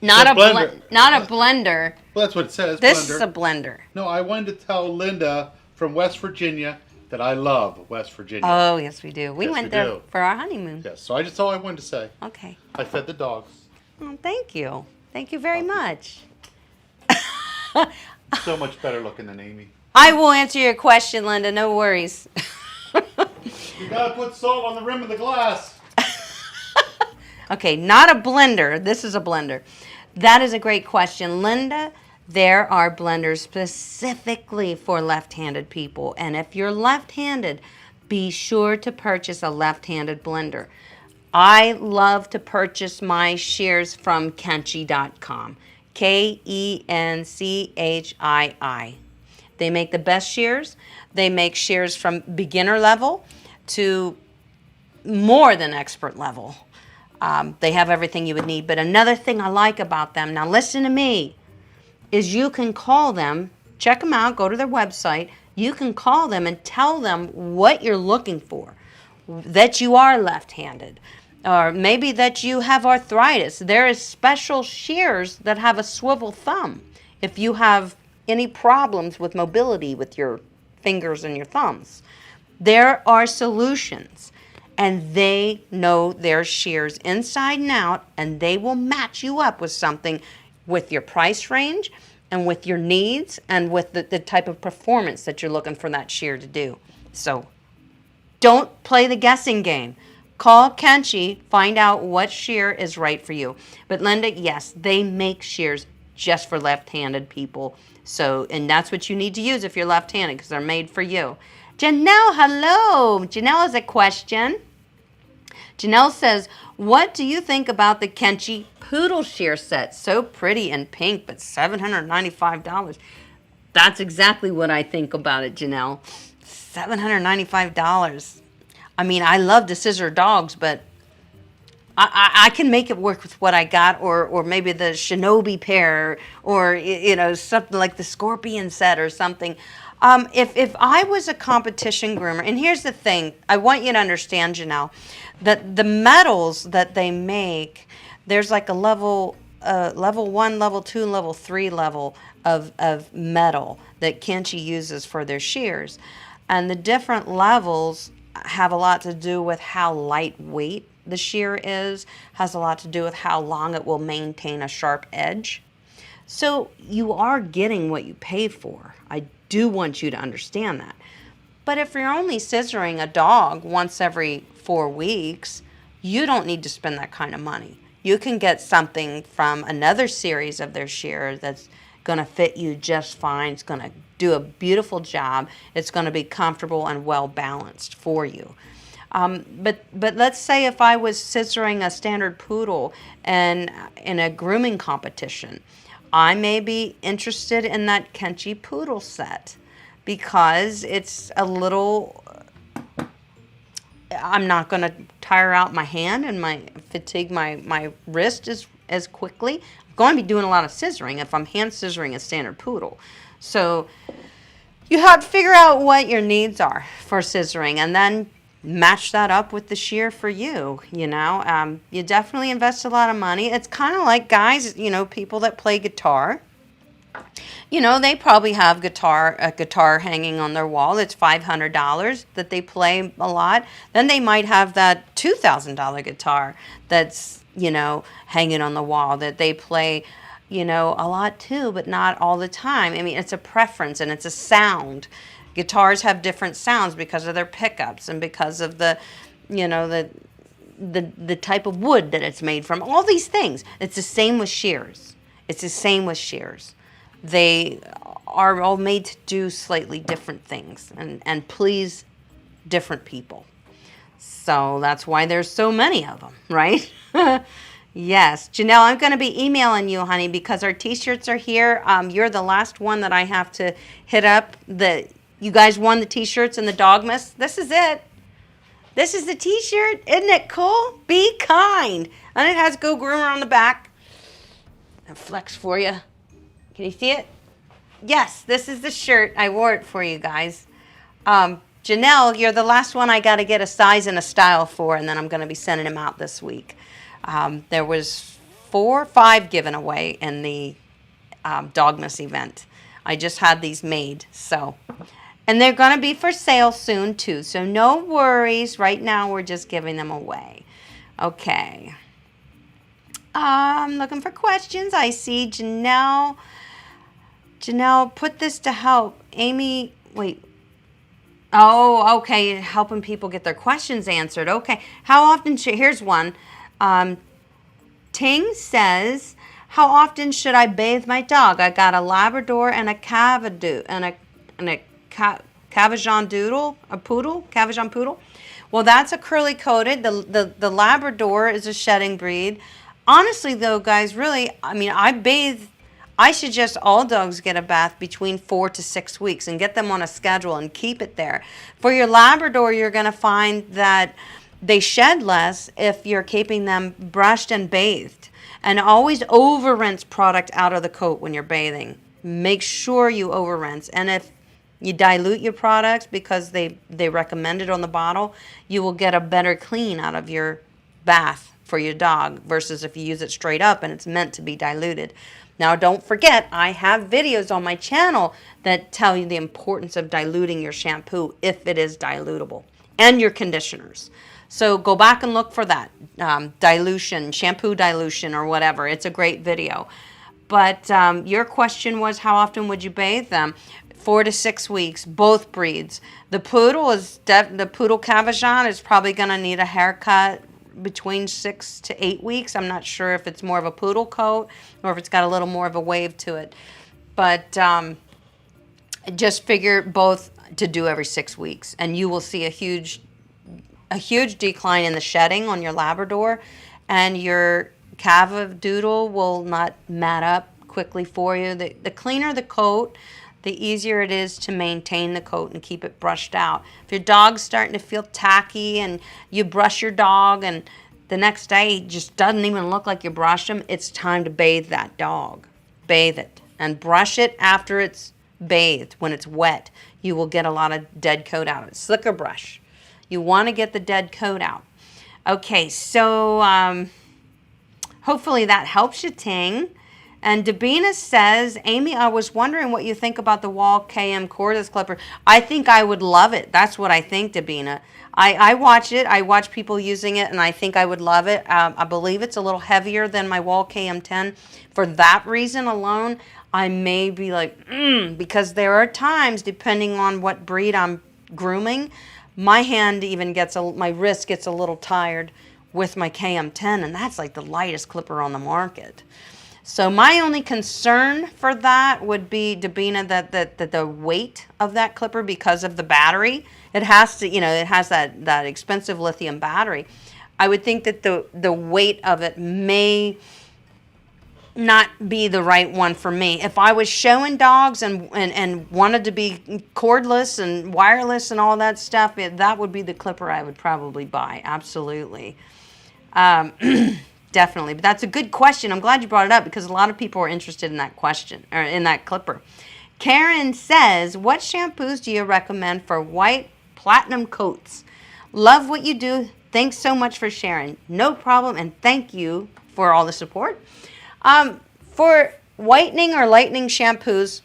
Not a blender. Well, that's what it says. This blender. is a blender. No, I wanted to tell Linda from West Virginia that I love West Virginia. Oh, yes, we do. We Yes, went we there do. for our honeymoon. Yes, so that's all I wanted to say. Okay. I fed the dogs. Oh, thank you. Thank you very much. So much better looking than Amy. I will answer your question, Linda. No worries. You gotta put salt on the rim of the glass. Okay, not a blender. This is a blender. That is a great question, Linda. There are blenders specifically for left-handed people. And if you're left-handed, be sure to purchase a left-handed blender. I love to purchase my shears from Kenchi.com. Kenchii. They make the best shears. They make shears from beginner level to more than expert level. They have everything you would need. But another thing I like about them, now listen to me, is you can call them, check them out, go to their website. You can call them and tell them what you're looking for, that you are left-handed, or maybe that you have arthritis. There is special shears that have a swivel thumb if you have any problems with mobility with your fingers and your thumbs. There are solutions, and they know their shears inside and out, and they will match you up with something with your price range and with your needs and with the type of performance that you're looking for that shear to do. So don't play the guessing game. Call Kenchi, find out what shear is right for you. But Linda, yes, they make shears just for left-handed people. So, and that's what you need to use if you're left-handed, because they're made for you. Janelle, hello. Janelle has a question. Janelle says, what do you think about the Kenchi Poodle Shear Set? So pretty and pink, but $795. That's exactly what I think about it, Janelle. $795. I mean, I love to scissor dogs, but I can make it work with what I got, or maybe the Shinobi pair, or, you know, something like the Scorpion set or something. If I was a competition groomer, and here's the thing, I want you to understand, Janelle, that the metals that they make, there's like a level 1, level 2, and level 3 level of metal that Kenchi uses for their shears. And the different levels have a lot to do with how lightweight the shear is, has a lot to do with how long it will maintain a sharp edge. So you are getting what you pay for. I do want you to understand that. But if you're only scissoring a dog once every 4 weeks, you don't need to spend that kind of money. You can get something from another series of their shears that's going to fit you just fine. It's going to do a beautiful job. It's going to be comfortable and well balanced for you. But let's say if I was scissoring a standard poodle and in a grooming competition, I may be interested in that Kenchi Poodle set because it's a little, I'm not going to tire out my hand and fatigue my wrist as quickly. I'm going to be doing a lot of scissoring if I'm hand scissoring a standard poodle. So you have to figure out what your needs are for scissoring and then match that up with the shear for you, you know. You definitely invest a lot of money. It's kind of like guys, you know, people that play guitar. You know, they probably have a guitar hanging on their wall. It's $500 that they play a lot. Then they might have that $2,000 guitar that's, you know, hanging on the wall that they play, you know, a lot too, but not all the time. I mean, it's a preference and it's a sound. Guitars have different sounds because of their pickups and because of the, you know, the type of wood that it's made from. All these things. It's the same with shears. It's the same with shears. They are all made to do slightly different things and please different people. So that's why there's so many of them, right? Yes. Janelle, I'm going to be emailing you, honey, because our T-shirts are here. You're the last one that I have to hit up. You guys won the T-shirts and the Dogmas. This is it. This is the T-shirt. Isn't it cool? Be kind. And it has Go Groomer on the back. And flex for you. Can you see it? Yes, this is the shirt. I wore it for you guys. Janelle, you're the last one I got to get a size and a style for, and then I'm going to be sending them out this week. There was 4 or 5 given away in the Dogmas event. I just had these made, so. And they're going to be for sale soon, too. So no worries. Right now, we're just giving them away. Okay. I'm looking for questions. I see Janelle. Janelle, put this to help. Amy, wait. Oh, okay. Helping people get their questions answered. Okay. How often should, here's one. Ting says, how often should I bathe my dog? I got a Labrador and a Cavadoodle and a Cavajan Doodle, a poodle, Cavajan poodle. Well, that's a curly coated. The Labrador is a shedding breed. Honestly, though, guys, really, I mean, I suggest all dogs get a bath between 4 to 6 weeks and get them on a schedule and keep it there. For your Labrador, you're going to find that they shed less if you're keeping them brushed and bathed. And always over-rinse product out of the coat when you're bathing. Make sure you over-rinse. And if you dilute your products because they recommend it on the bottle, you will get a better clean out of your bath for your dog versus if you use it straight up and it's meant to be diluted. Now, don't forget, I have videos on my channel that tell you the importance of diluting your shampoo if it is dilutable, and your conditioners. So go back and look for that dilution, shampoo dilution or whatever. It's a great video. But your question was, how often would you bathe them? 4 to 6 weeks, both breeds. The poodle the poodle Cavajan is probably going to need a haircut between 6 to 8 weeks. I'm not sure if it's more of a poodle coat or if it's got a little more of a wave to it. But just figure both to do every 6 weeks, and you will see a huge decline in the shedding on your Labrador, and your Cavadoodle will not mat up quickly for you. The cleaner the coat, the easier it is to maintain the coat and keep it brushed out. If your dog's starting to feel tacky and you brush your dog and the next day it just doesn't even look like you brushed him, it's time to bathe that dog. Bathe it and brush it after it's bathed. When it's wet, you will get a lot of dead coat out of it. Slicker brush. You want to get the dead coat out. Okay, so hopefully that helps you, Ting. And Dabina says, Amy, I was wondering what you think about the Wall KM cordless clipper. I think I would love it. That's what I think, Dabina. I watch it. I watch people using it, and I think I would love it. I believe it's a little heavier than my Wall KM10. For that reason alone, I may be like, because there are times, depending on what breed I'm grooming, my hand even gets, my wrist gets a little tired with my KM10, and that's like the lightest clipper on the market. So my only concern for that would be, Dabina, that the weight of that clipper, because of the battery, it has to, it has that expensive lithium battery. I would think that the weight of it may not be the right one for me. If I was showing dogs and wanted to be cordless and wireless and all that stuff, that would be the clipper I would probably buy. Absolutely. Definitely. But that's a good question. I'm glad you brought it up because a lot of people are interested in that question, or in that clipper. Karen says, what shampoos do you recommend for white platinum coats? Love what you do. Thanks so much for sharing. No problem, and thank you for all the support. For whitening or lightening shampoos,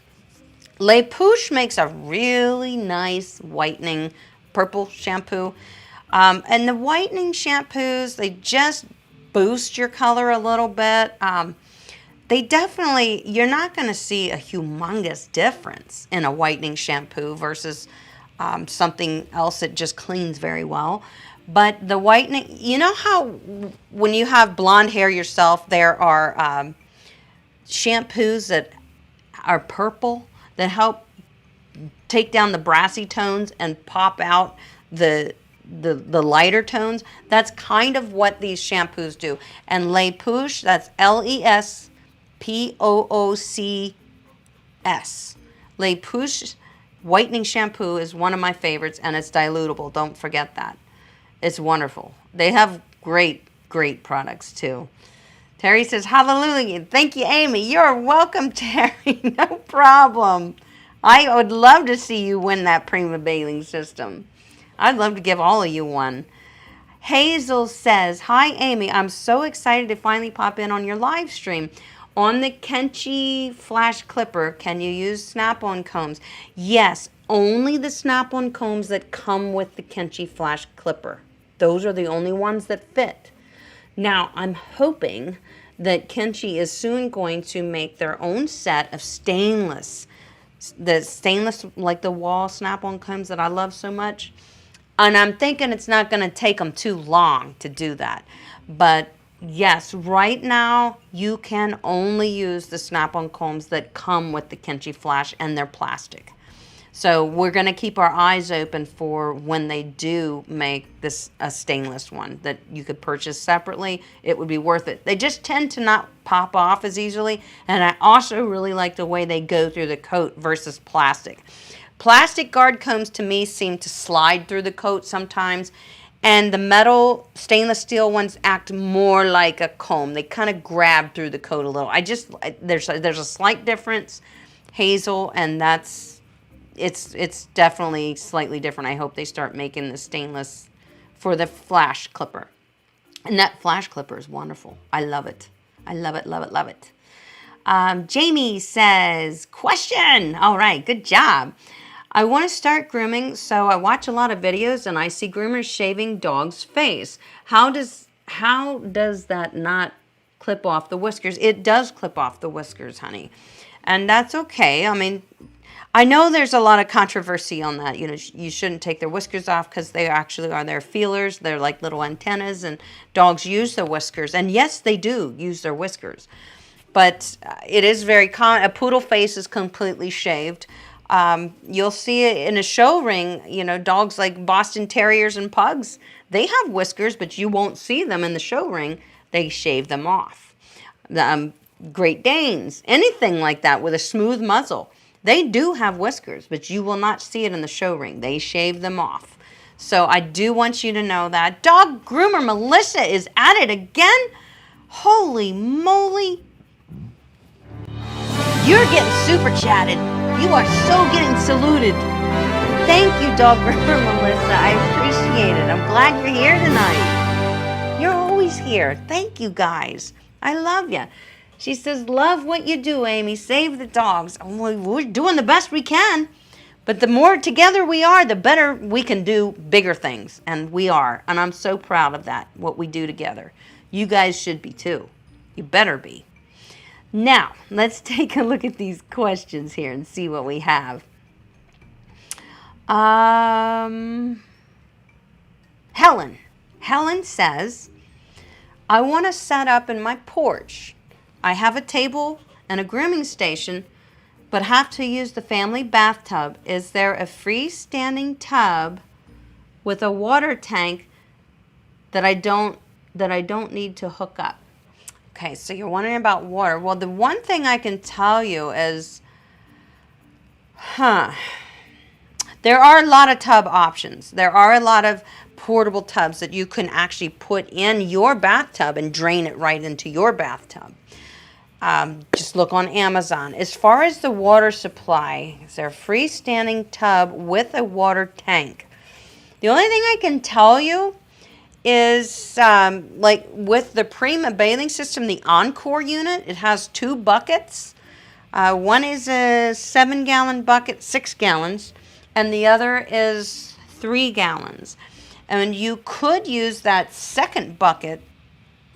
Le Pouche makes a really nice whitening purple shampoo. And the whitening shampoos, they just boost your color a little bit. They definitely, you're not going to see a humongous difference in a whitening shampoo versus something else that just cleans very well. But the whitening, you know how when you have blonde hair yourself, there are shampoos that are purple that help take down the brassy tones and pop out the lighter tones? That's kind of what these shampoos do. And Le Pouche, that's Lespoocs. Le Pouche whitening shampoo is one of my favorites, and it's dilutable. Don't forget that. It's wonderful. They have great products too. Terry says, hallelujah. Thank you, Amy. You're welcome, Terry. No problem. I would love to see you win that Prima bathing system. I'd love to give all of you one. Hazel says, hi, Amy. I'm so excited to finally pop in on your live stream. On the Kenchi Flash Clipper, can you use snap-on combs? Yes, only the snap-on combs that come with the Kenchi Flash Clipper. Those are the only ones that fit. Now, I'm hoping that Kenchi is soon going to make their own set of stainless, the stainless, like the wall snap-on combs that I love so much. And I'm thinking it's not going to take them too long to do that. But yes, right now you can only use the snap-on combs that come with the Kenchi Flash, and they're plastic. So we're going to keep our eyes open for when they do make this a stainless one that you could purchase separately. It would be worth it. They just tend to not pop off as easily, and I also really like the way they go through the coat versus plastic. Plastic guard combs to me seem to slide through the coat sometimes, and the metal stainless steel ones act more like a comb. They kind of grab through the coat a little. There's a slight difference, Hazel, and it's definitely slightly different. I hope they start making the stainless for the Flash Clipper. And that Flash Clipper is wonderful. I love it. I love it, love it, love it. Jamie says, question. All right, good job. I want to start grooming, so I watch a lot of videos and I see groomers shaving dog's face. How does that not clip off the whiskers? It does clip off the whiskers, honey. And that's okay. I mean, I know there's a lot of controversy on that. You know, you shouldn't take their whiskers off because they actually are their feelers. They're like little antennas, and dogs use their whiskers. And yes, they do use their whiskers. But it is very common. A poodle face is completely shaved. You'll see it in a show ring. You know, dogs like Boston Terriers and Pugs, they have whiskers, but you won't see them in the show ring. They shave them off. Great Danes, anything like that with a smooth muzzle, they do have whiskers, but you will not see it in the show ring. They shave them off. So I do want you to know that. Dog groomer Melissa is at it again. Holy moly. You're getting super chatted. You are so getting saluted. Thank you, Dog Groomer Melissa. I appreciate it. I'm glad you're here tonight. You're always here. Thank you, guys. I love you. She says, love what you do, Amy. Save the dogs. We're doing the best we can. But the more together we are, the better we can do bigger things. And we are. And I'm so proud of that, what we do together. You guys should be too. You better be. Now, let's take a look at these questions here and see what we have. Helen. Helen says, I want to set up in my porch. I have a table and a grooming station, but have to use the family bathtub. Is there a freestanding tub with a water tank that I don't need to hook up? Okay, so you're wondering about water. Well, the one thing I can tell you is, there are a lot of tub options. There are a lot of portable tubs that you can actually put in your bathtub and drain it right into your bathtub. Just look on Amazon. As far as the water supply, is there a freestanding tub with a water tank? The only thing I can tell you is like with the Prima bathing system, the Encore unit, it has 2 buckets. One is a 7-gallon bucket, 6 gallons, and the other is 3 gallons. And you could use that second bucket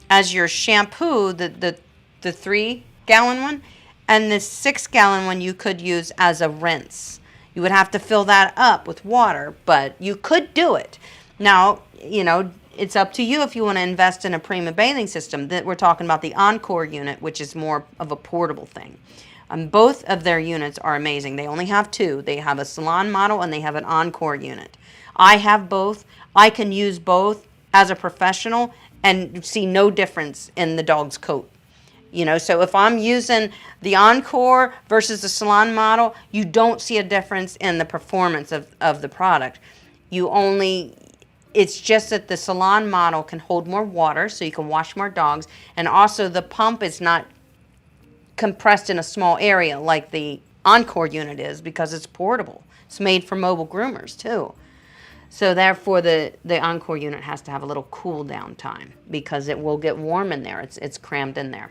as your shampoo, the 3-gallon one, and the 6-gallon one you could use as a rinse. You would have to fill that up with water, but you could do it. Now, you know, it's up to you if you want to invest in a Prima bathing system. That we're talking about the Encore unit, which is more of a portable thing. Both of their units are amazing. They only have 2. They have a salon model and they have an Encore unit. I have both. I can use both as a professional and see no difference in the dog's coat. You know, so if I'm using the Encore versus the salon model, you don't see a difference in the performance of the product. It's just that the salon model can hold more water, so you can wash more dogs, and also the pump is not compressed in a small area like the Encore unit is because it's portable. It's made for mobile groomers too. So therefore the Encore unit has to have a little cool down time because it will get warm in there. It's crammed in there.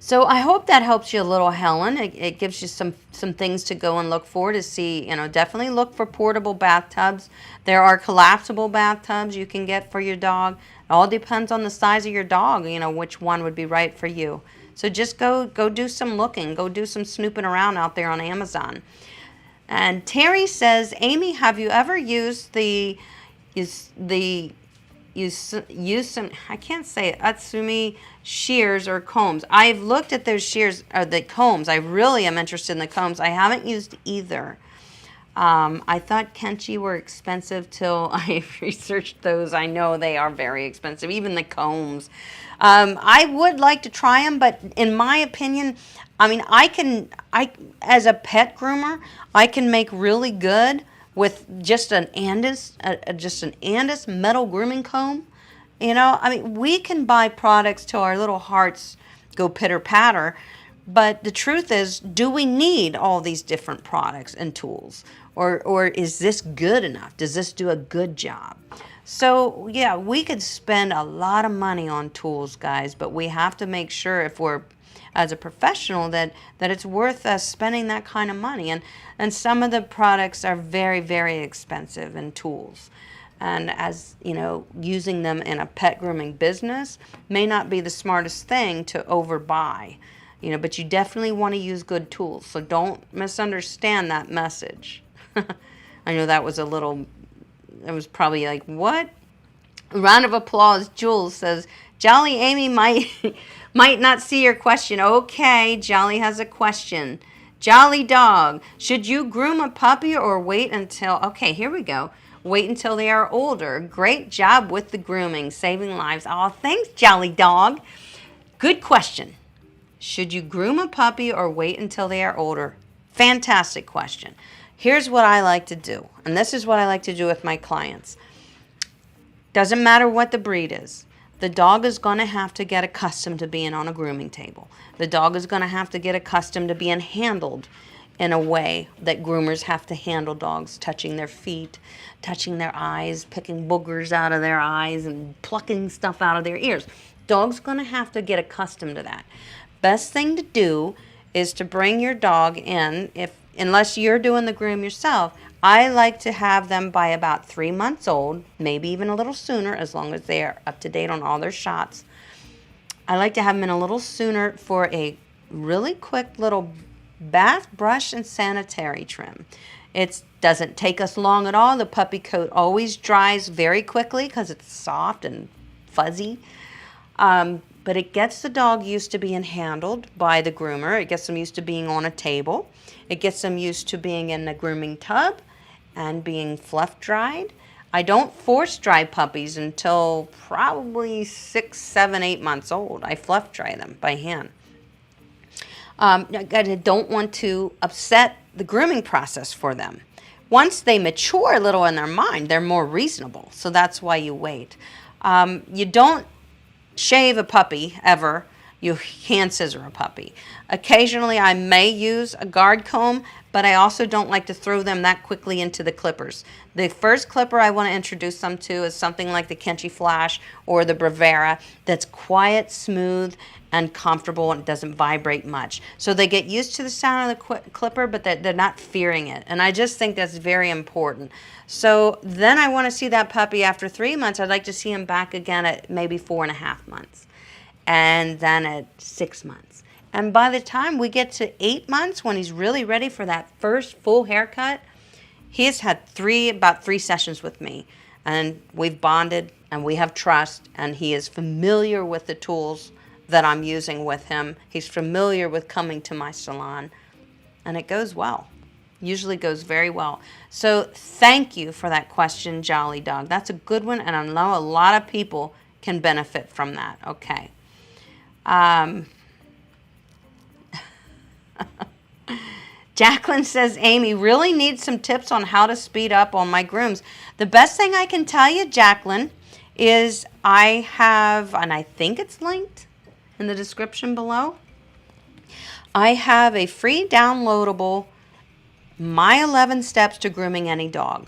So I hope that helps you a little, Helen. It gives you some things to go and look for to see. Definitely look for portable bathtubs. There are collapsible bathtubs you can get for your dog. It all depends on the size of your dog, which one would be right for you. So just go do some looking. Go do some snooping around out there on Amazon. And Terry says, Amy, have you ever used I can't say it, Atsumi shears or combs? I've looked at those shears, or the combs. I really am interested in the combs. I haven't used either. I thought Kenchi were expensive till I researched those. I know they are very expensive, even the combs. I would like to try them, but in my opinion, I mean, as a pet groomer, I can make really good with just an Andis metal grooming comb. I mean, we can buy products till our little hearts go pitter patter, but the truth is, do we need all these different products and tools? Or is this good enough? Does this do a good job? So yeah, we could spend a lot of money on tools, guys, but we have to make sure, if we're as a professional, that it's worth us spending that kind of money. And some of the products are very, very expensive in tools. And as using them in a pet grooming business may not be the smartest thing to overbuy. But you definitely want to use good tools. So don't misunderstand that message. I know that was it was probably like, what? A round of applause. Jules says, Jolly Amy might not see your question. Okay, Jolly has a question. Jolly Dog, should you groom a puppy or wait until, okay, here we go. Wait until they are older. Great job with the grooming, saving lives. Oh, thanks, Jolly Dog. Good question. Should you groom a puppy or wait until they are older? Fantastic question. Here's what I like to do, and this is what I like to do with my clients. Doesn't matter what the breed is. The dog is going to have to get accustomed to being on a grooming table. The dog is going to have to get accustomed to being handled in a way that groomers have to handle dogs, touching their feet, touching their eyes, picking boogers out of their eyes, and plucking stuff out of their ears. Dog's going to have to get accustomed to that. Best thing to do is to bring your dog in, unless you're doing the groom yourself. I like to have them by about 3 months old, maybe even a little sooner, as long as they are up to date on all their shots. I like to have them in a little sooner for a really quick little bath, brush, and sanitary trim. It doesn't take us long at all. The puppy coat always dries very quickly because it's soft and fuzzy. But it gets the dog used to being handled by the groomer. It gets them used to being on a table. It gets them used to being in the grooming tub and being fluff dried. I don't force dry puppies until probably 6, 7, 8 months old. I fluff dry them by hand. I don't want to upset the grooming process for them. Once they mature a little in their mind, they're more reasonable. So that's why you wait. You don't shave a puppy ever. You hand scissor a puppy. Occasionally I may use a guard comb, but I also don't like to throw them that quickly into the clippers. The first clipper I want to introduce them to is something like the Kenchi Flash or the Bravera that's quiet, smooth, and comfortable, and doesn't vibrate much. So they get used to the sound of the clipper, but they're not fearing it. And I just think that's very important. So then I want to see that puppy after 3 months. I'd like to see him back again at maybe 4.5 months. And then at 6 months. And by the time we get to 8 months, when he's really ready for that first full haircut, he has had about three sessions with me. And we've bonded, and we have trust, and he is familiar with the tools that I'm using with him. He's familiar with coming to my salon, and it goes well. Usually goes very well. So thank you for that question, Jolly Dog. That's a good one, and I know a lot of people can benefit from that. Okay. Jacqueline says, Amy, really need some tips on how to speed up on my grooms. The best thing I can tell you, Jacqueline, is I have, and I think it's linked in the description below, I have a free downloadable My 11 Steps to Grooming Any Dog.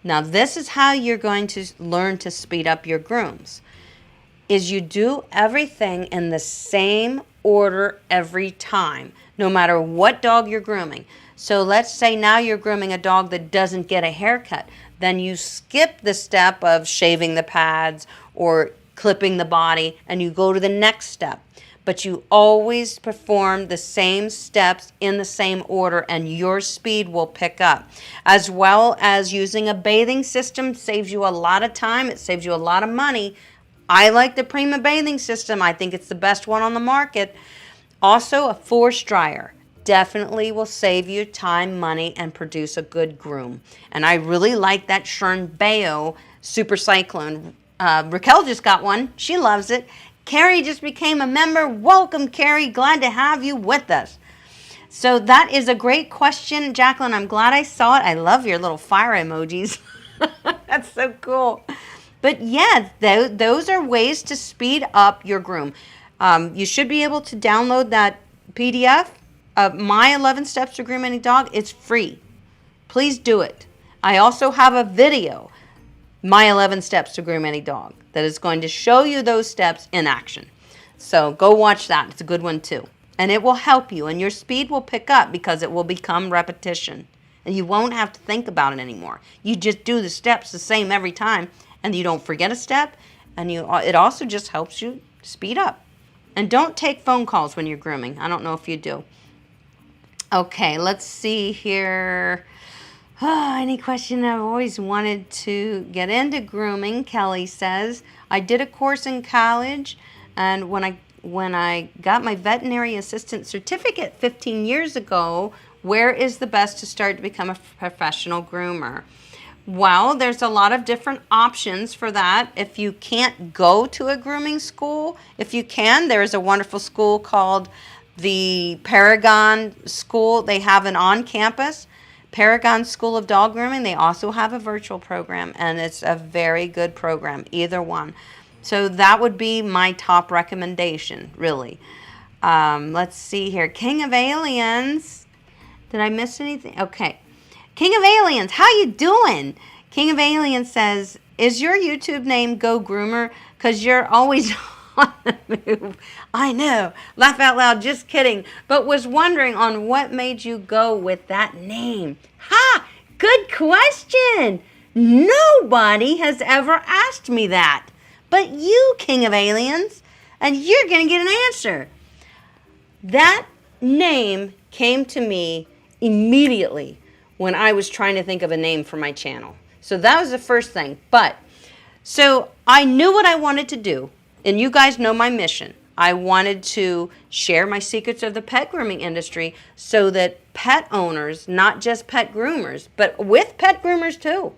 Now this is how you're going to learn to speed up your grooms. Is you do everything in the same order every time, no matter what dog you're grooming. So let's say now you're grooming a dog that doesn't get a haircut. Then you skip the step of shaving the pads or clipping the body and you go to the next step. But you always perform the same steps in the same order and your speed will pick up. As well as using a bathing system saves you a lot of time. It saves you a lot of money. I like the Prima bathing system. I think it's the best one on the market. Also, a force dryer definitely will save you time, money, and produce a good groom. And I really like that Shern Bayo Super Cyclone. Raquel just got one. She loves it. Carrie just became a member. Welcome, Carrie. Glad to have you with us. So that is a great question, Jacqueline. I'm glad I saw it. I love your little fire emojis. That's so cool. But yeah, those are ways to speed up your groom. You should be able to download that PDF of My 11 Steps to Groom Any Dog. It's free. Please do it. I also have a video, My 11 Steps to Groom Any Dog, that is going to show you those steps in action. So go watch that. It's a good one too. And it will help you and your speed will pick up because it will become repetition. And you won't have to think about it anymore. You just do the steps the same every time and you don't forget a step, and it also just helps you speed up. And don't take phone calls when you're grooming. I don't know if you do. Okay, let's see here. Any question? I've always wanted to get into grooming, Kelly says. I did a course in college, and when I got my veterinary assistant certificate 15 years ago, where is the best to start to become a professional groomer? Well, there's a lot of different options for that. If you can't go to a grooming school, if you can, there's a wonderful school called the Paragon School. They have an on-campus Paragon School of Dog Grooming. They also have a virtual program, and it's a very good program, either one. So that would be my top recommendation, really. Let's see here. King of Aliens. Did I miss anything? Okay. King of Aliens, how you doing? King of Aliens says, is your YouTube name Go Groomer? Because you're always on the move. I know. Laugh out loud, just kidding. But was wondering on what made you go with that name. Ha! Good question. Nobody has ever asked me that. But you, King of Aliens, and you're going to get an answer. That name came to me immediately when I was trying to think of a name for my channel. So that was the first thing. So I knew what I wanted to do, and you guys know my mission. I wanted to share my secrets of the pet grooming industry so that pet owners, not just pet groomers, but with pet groomers too,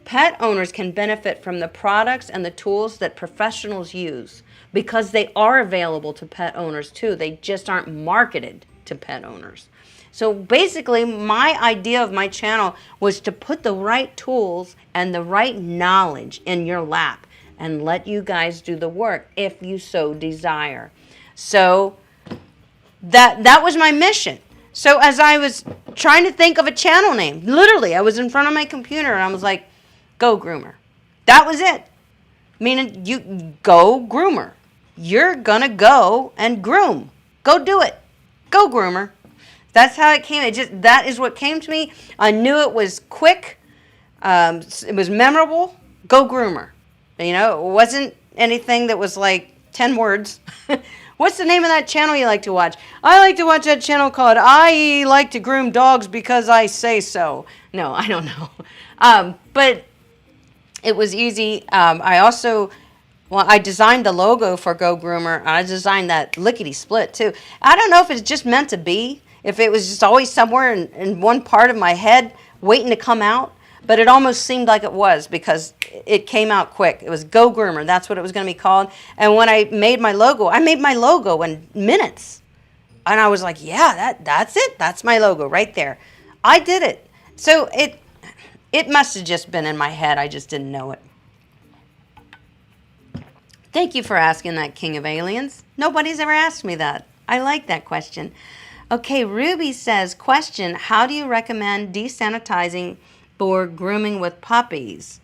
pet owners can benefit from the products and the tools that professionals use because they are available to pet owners too. They just aren't marketed to pet owners. So basically, my idea of my channel was to put the right tools and the right knowledge in your lap and let you guys do the work if you so desire. So that was my mission. So as I was trying to think of a channel name, literally, I was in front of my computer and I was like, Go Groomer. That was it. Meaning, you go groomer. You're gonna go and groom. Go do it. Go Groomer. That's how it came. That is what came to me. I knew it was quick. It was memorable. Go Groomer. You know, it wasn't anything that was like 10 words. What's the name of that channel you like to watch? I like to watch that channel called I Like to Groom Dogs Because I Say So. No, I don't know. But it was easy. I designed the logo for Go Groomer. I designed that lickety split too. I don't know if it's just meant to be. If it was just always somewhere in one part of my head waiting to come out, but it almost seemed like it was because it came out quick. It was Go Groomer. That's what it was going to be called. And when I made my logo in minutes. And I was like, yeah, that's it. That's my logo right there. I did it. So it must have just been in my head. I just didn't know it. Thank you for asking that, King of Aliens. Nobody's ever asked me that. I like that question. Okay, Ruby says, question, how do you recommend desanitizing for grooming with puppies?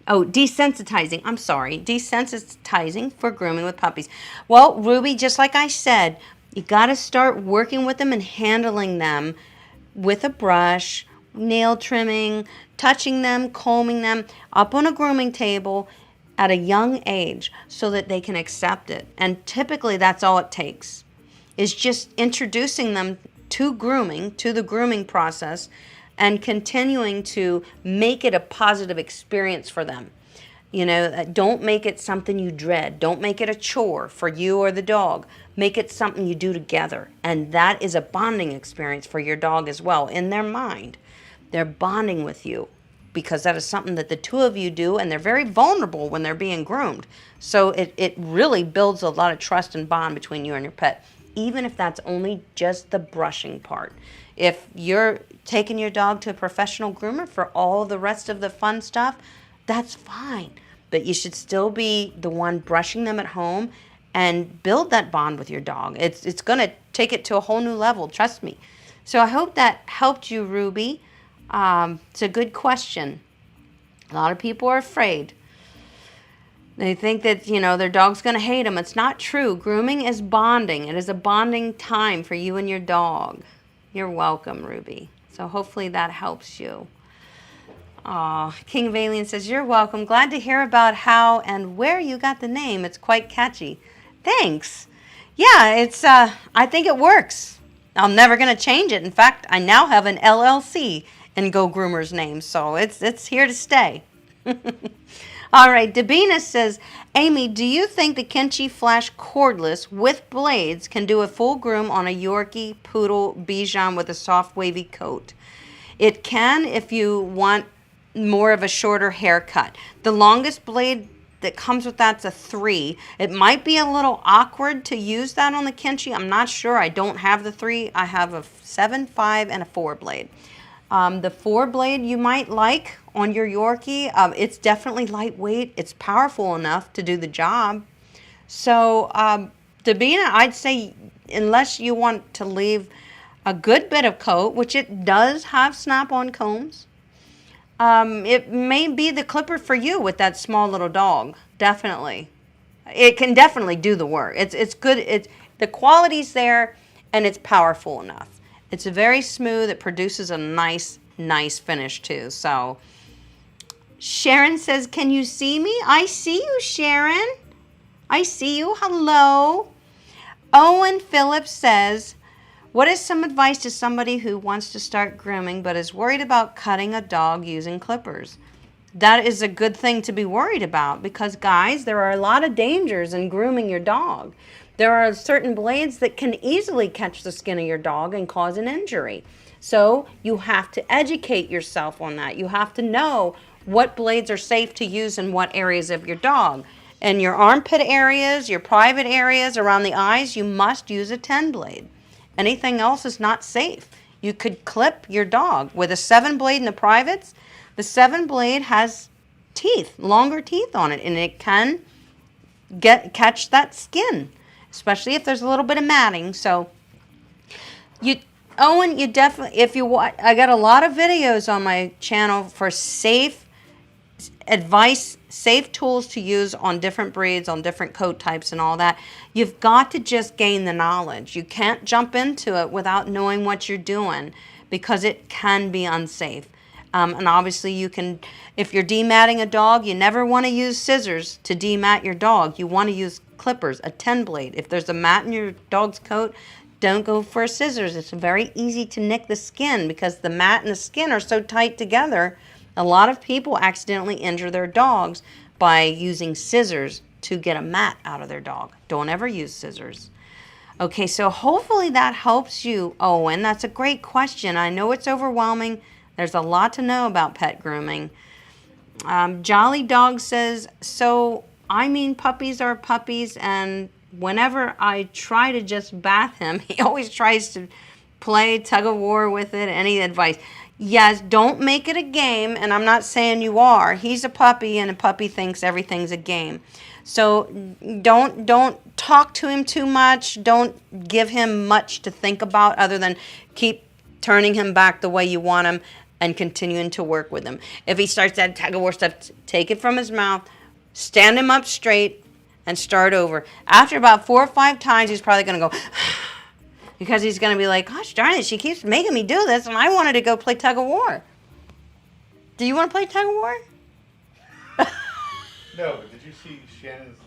Oh, desensitizing. I'm sorry. Desensitizing for grooming with puppies. Well, Ruby, just like I said, you got to start working with them and handling them with a brush, nail trimming, touching them, combing them up on a grooming table at a young age so that they can accept it. And typically that's all it takes, is just introducing them to grooming, to the grooming process, and continuing to make it a positive experience for them. You know, don't make it something you dread. Don't make it a chore for you or the dog. Make it something you do together. And that is a bonding experience for your dog as well. In their mind, they're bonding with you because that is something that the two of you do, and they're very vulnerable when they're being groomed. So it really builds a lot of trust and bond between you and your pet, even if that's only just the brushing part. If you're taking your dog to a professional groomer for all the rest of the fun stuff, that's fine. But you should still be the one brushing them at home and build that bond with your dog. It's going to take it to a whole new level, trust me. So I hope that helped you, Ruby. It's a good question. A lot of people are afraid. They think that, you know, their dog's going to hate them. It's not true. Grooming is bonding. It is a bonding time for you and your dog. You're welcome, Ruby. So hopefully that helps you. Aw, King Valian says, you're welcome. Glad to hear about how and where you got the name. It's quite catchy. Thanks. Yeah, it's, I think it works. I'm never going to change it. In fact, I now have an LLC in Go Groomer's name, so it's here to stay. All right, Dabina says, Amy, do you think the Kenchi Flash cordless with blades can do a full groom on a Yorkie, Poodle, Bichon with a soft wavy coat? It can if you want more of a shorter haircut. The longest blade that comes with that's a 3. It might be a little awkward to use that on the Kenchi. I'm not sure. I don't have the 3. I have a 7, 5, and a 4 blade. The 4 blade you might like on your Yorkie. It's definitely lightweight. It's powerful enough to do the job. So, Dabina, I'd say unless you want to leave a good bit of coat, which it does have snap-on combs, it may be the clipper for you with that small little dog. Definitely. It can definitely do the work. It's good. The quality's there, and it's powerful enough. It's very smooth. It produces a nice finish too. So Sharon says, can you see me? I see you, Sharon. I see you. Hello. Owen Phillips says, what is some advice to somebody who wants to start grooming but is worried about cutting a dog using clippers? That is a good thing to be worried about because, guys, there are a lot of dangers in grooming your dog. There are certain blades that can easily catch the skin of your dog and cause an injury. So you have to educate yourself on that. You have to know what blades are safe to use in what areas of your dog. In your armpit areas, your private areas, around the eyes, you must use a 10 blade. Anything else is not safe. You could clip your dog. With a 7 blade in the privates, the 7 blade has teeth, longer teeth on it, and it can catch that skin, especially if there's a little bit of matting. So, Owen, you definitely, if you watch, I got a lot of videos on my channel for safe advice, safe tools to use on different breeds, on different coat types and all that. You've got to just gain the knowledge. You can't jump into it without knowing what you're doing because it can be unsafe. And obviously you can, if you're dematting a dog, you never want to use scissors to demat your dog. You want to use clippers, a 10 blade. If there's a mat in your dog's coat, don't go for scissors. It's very easy to nick the skin because the mat and the skin are so tight together. A lot of people accidentally injure their dogs by using scissors to get a mat out of their dog. Don't ever use scissors. Okay, so hopefully that helps you, Owen. That's a great question. I know it's overwhelming. There's a lot to know about pet grooming. Jolly Dog says, so I mean puppies are puppies, and whenever I try to just bath him, he always tries to play tug of war with it. Any advice? Yes, don't make it a game, and I'm not saying you are. He's a puppy, and a puppy thinks everything's a game. So don't talk to him too much. Don't give him much to think about other than keep turning him back the way you want him. and continuing to work with him. If he starts that tug of war stuff, take it from his mouth, stand him up straight, and start over. After about 4 or 5 times, he's probably going to go, because he's going to be like, gosh darn it, she keeps making me do this, and I wanted to go play tug of war. Do you want to play tug of war? No, but did you see Sharon is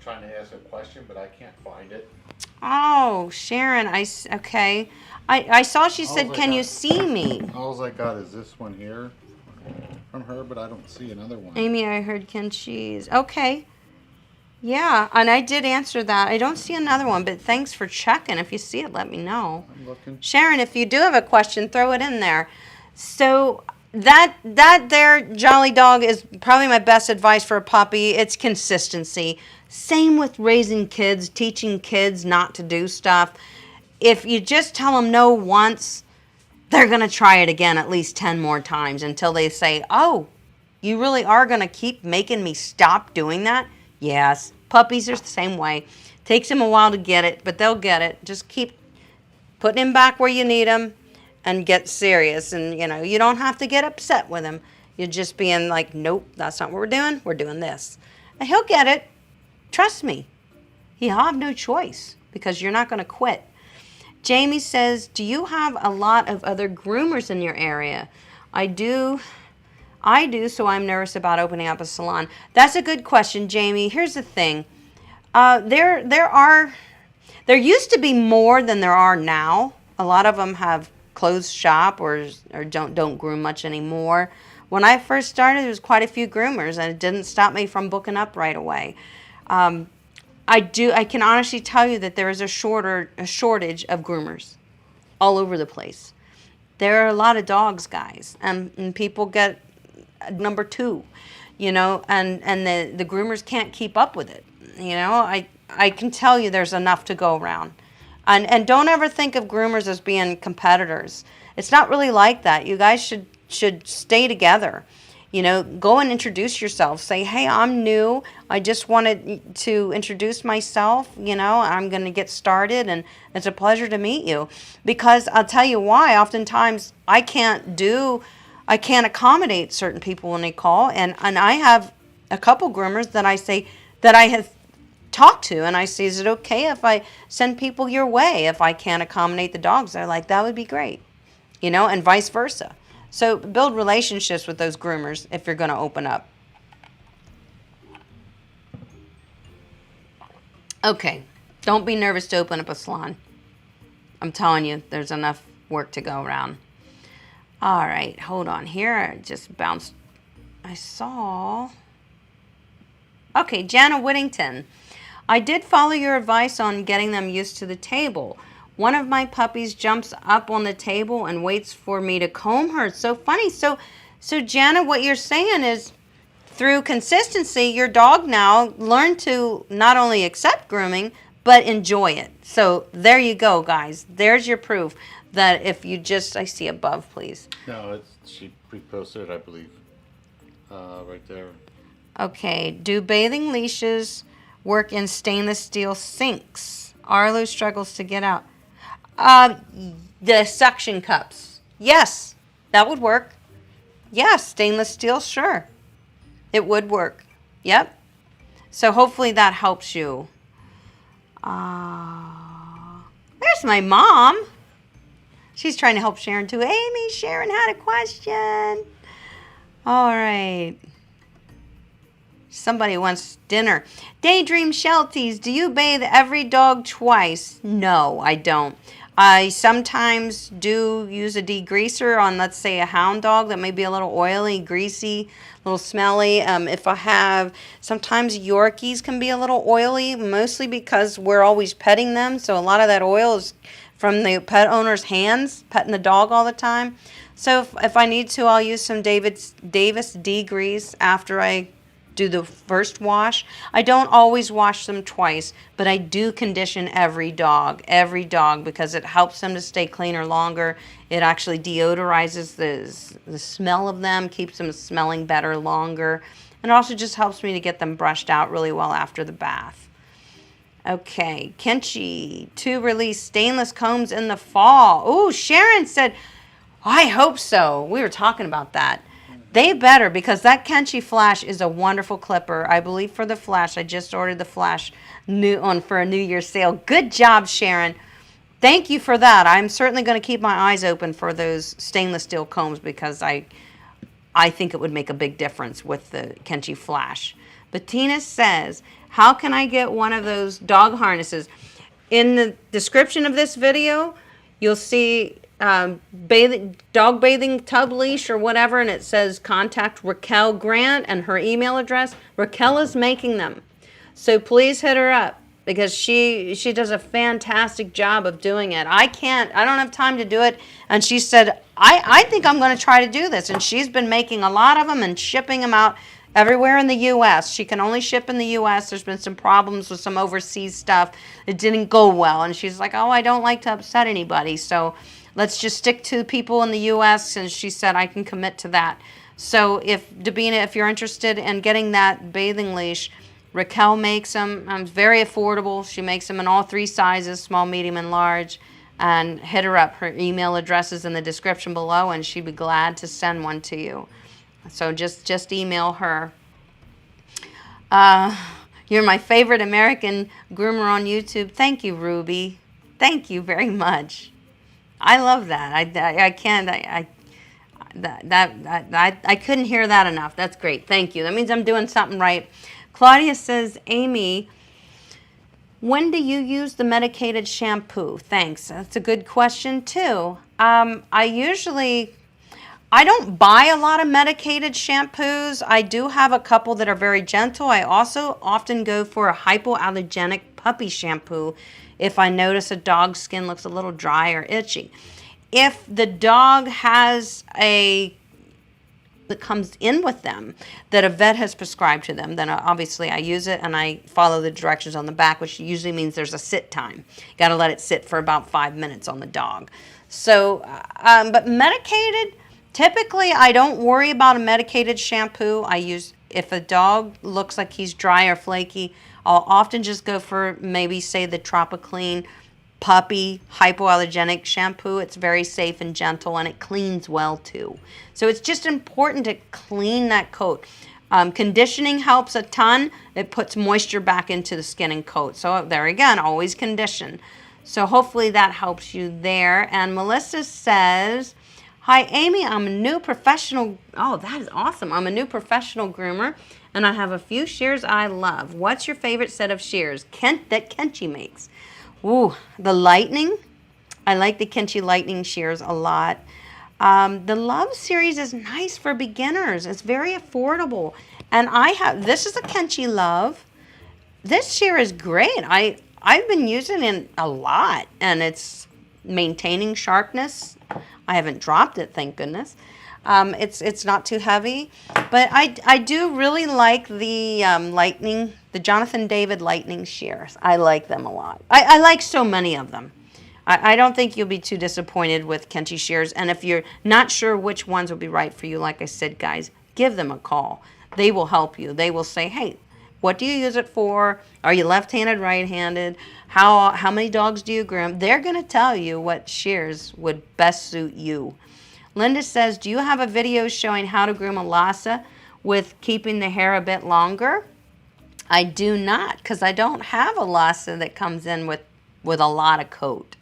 trying to ask a question, but I can't find it. Oh, Sharon, okay. I saw she said, can you see me? All I got is this one here from her, but I don't see another one. Amy, I heard can cheese. Okay. Yeah, and I did answer that. I don't see another one, but thanks for checking. If you see it, let me know. I'm looking. Sharon, if you do have a question, throw it in there. So that there jolly dog is probably my best advice for a puppy. It's consistency. Same with raising kids, teaching kids not to do stuff. If you just tell them no once, they're going to try it again at least 10 more times until they say, oh, you really are going to keep making me stop doing that? Yes. Puppies are the same way. Takes them a while to get it, but they'll get it. Just keep putting him back where you need him and get serious. And, you don't have to get upset with him. You're just being like, nope, that's not what we're doing. We're doing this. And he'll get it. Trust me. He'll have no choice because you're not going to quit. Jamie says, do you have a lot of other groomers in your area? I do, so I'm nervous about opening up a salon. That's a good question, Jamie. Here's the thing. There used to be more than there are now. A lot of them have closed shop or don't groom much anymore. When I first started, there was quite a few groomers, and it didn't stop me from booking up right away. I can honestly tell you that there is a shortage of groomers all over the place. There are a lot of dogs, guys, and people get number 2, and the groomers can't keep up with it. I can tell you there's enough to go around. And don't ever think of groomers as being competitors. It's not really like that. You guys should stay together. Go and introduce yourself. Say, hey, I'm new. I just wanted to introduce myself. I'm going to get started, and it's a pleasure to meet you. Because I'll tell you why. Oftentimes, I can't accommodate certain people when they call. And I have a couple groomers that I have talked to, and I say, is it okay if I send people your way if I can't accommodate the dogs? They're like, that would be great. And vice versa. So build relationships with those groomers if you're going to open up. Okay, don't be nervous to open up a salon. I'm telling you, there's enough work to go around. All right, hold on here. I just bounced. I saw. Okay, Jana Whittington. I did follow your advice on getting them used to the table. One of my puppies jumps up on the table and waits for me to comb her. It's so funny. So Jana, what you're saying is through consistency, your dog now learned to not only accept grooming, but enjoy it. So there you go, guys. There's your proof that if you just, I see above, please. No, she reposted it, I believe. Right there. Okay. Do bathing leashes work in stainless steel sinks? Arlo struggles to get out. The suction cups. Yes, that would work. Yes, stainless steel, sure. It would work. Yep. So hopefully that helps you. There's my mom. She's trying to help Sharon too. Amy, Sharon had a question. All right. Somebody wants dinner. Daydream Shelties, do you bathe every dog twice? No, I don't. I sometimes do use a degreaser on, let's say, a hound dog that may be a little oily, greasy, a little smelly. Sometimes Yorkies can be a little oily, mostly because we're always petting them. So a lot of that oil is from the pet owner's hands, petting the dog all the time. So if I need to, I'll use some Davis degrease after I do the first wash. I don't always wash them twice, but I do condition every dog, because it helps them to stay cleaner longer. It actually deodorizes the smell of them, keeps them smelling better longer, and it also just helps me to get them brushed out really well after the bath. Okay, Kenchi to release stainless combs in the fall. Ooh, Sharon said, I hope so. We were talking about that. They better, because that Kenchi Flash is a wonderful clipper. I believe for the Flash, I just ordered the Flash for a New Year's sale. Good job, Sharon. Thank you for that. I'm certainly going to keep my eyes open for those stainless steel combs because I think it would make a big difference with the Kenchi Flash. Bettina says, how can I get one of those dog harnesses? In the description of this video, you'll see dog bathing tub leash or whatever, and it says contact Raquel Grant and her email address. Raquel is making them. So please hit her up because she does a fantastic job of doing it. I don't have time to do it. And she said, I think I'm going to try to do this. And she's been making a lot of them and shipping them out everywhere in the U.S. She can only ship in the U.S. There's been some problems with some overseas stuff. It didn't go well. And she's like, oh, I don't like to upset anybody. So let's just stick to people in the U.S. And she said, I can commit to that. So Davina, if you're interested in getting that bathing leash, Raquel makes them. Very affordable. She makes them in all 3 sizes, small, medium, and large. And hit her up. Her email address is in the description below, and she'd be glad to send one to you. So just email her. You're my favorite American groomer on YouTube. Thank you, Ruby. Thank you very much. I love that. I couldn't hear that enough. That's great. Thank you. That means I'm doing something right. Claudia says, Amy, when do you use the medicated shampoo? Thanks. That's a good question too. I don't buy a lot of medicated shampoos. I do have a couple that are very gentle. I also often go for a hypoallergenic puppy shampoo if I notice a dog's skin looks a little dry or itchy. If the dog has that comes in with them that a vet has prescribed to them, then obviously I use it and I follow the directions on the back, which usually means there's a sit time. Got to let it sit for about 5 minutes on the dog. So, but medicated, typically I don't worry about a medicated shampoo. If a dog looks like he's dry or flaky, I'll often just go for maybe say the Tropiclean puppy hypoallergenic shampoo. It's very safe and gentle and it cleans well too. So it's just important to clean that coat. Conditioning helps a ton. It puts moisture back into the skin and coat. So there again, always condition. So hopefully that helps you there. And Melissa says, hi Amy, I'm a new professional. Oh, that is awesome. I'm a new professional groomer and I have a few shears I love. What's your favorite set of shears that Kenchi makes? Ooh, the Lightning. I like the Kenchi Lightning shears a lot. The Love series is nice for beginners. It's very affordable. And this is a Kenchi Love. This shear is great. I've been using it a lot and it's maintaining sharpness. I haven't dropped it, thank goodness. It's not too heavy, but I do really like the Lightning, the Jonathan David Lightning shears. I like them a lot. I like so many of them. I don't think you'll be too disappointed with Kenchi shears. And if you're not sure which ones will be right for you, like I said, guys, give them a call. They will help you. They will say, hey, what do you use it for? Are you left-handed, right-handed? How many dogs do you groom? They're going to tell you what shears would best suit you. Linda says, do you have a video showing how to groom a Lhasa with keeping the hair a bit longer? I do not, because I don't have a Lhasa that comes in with a lot of coat.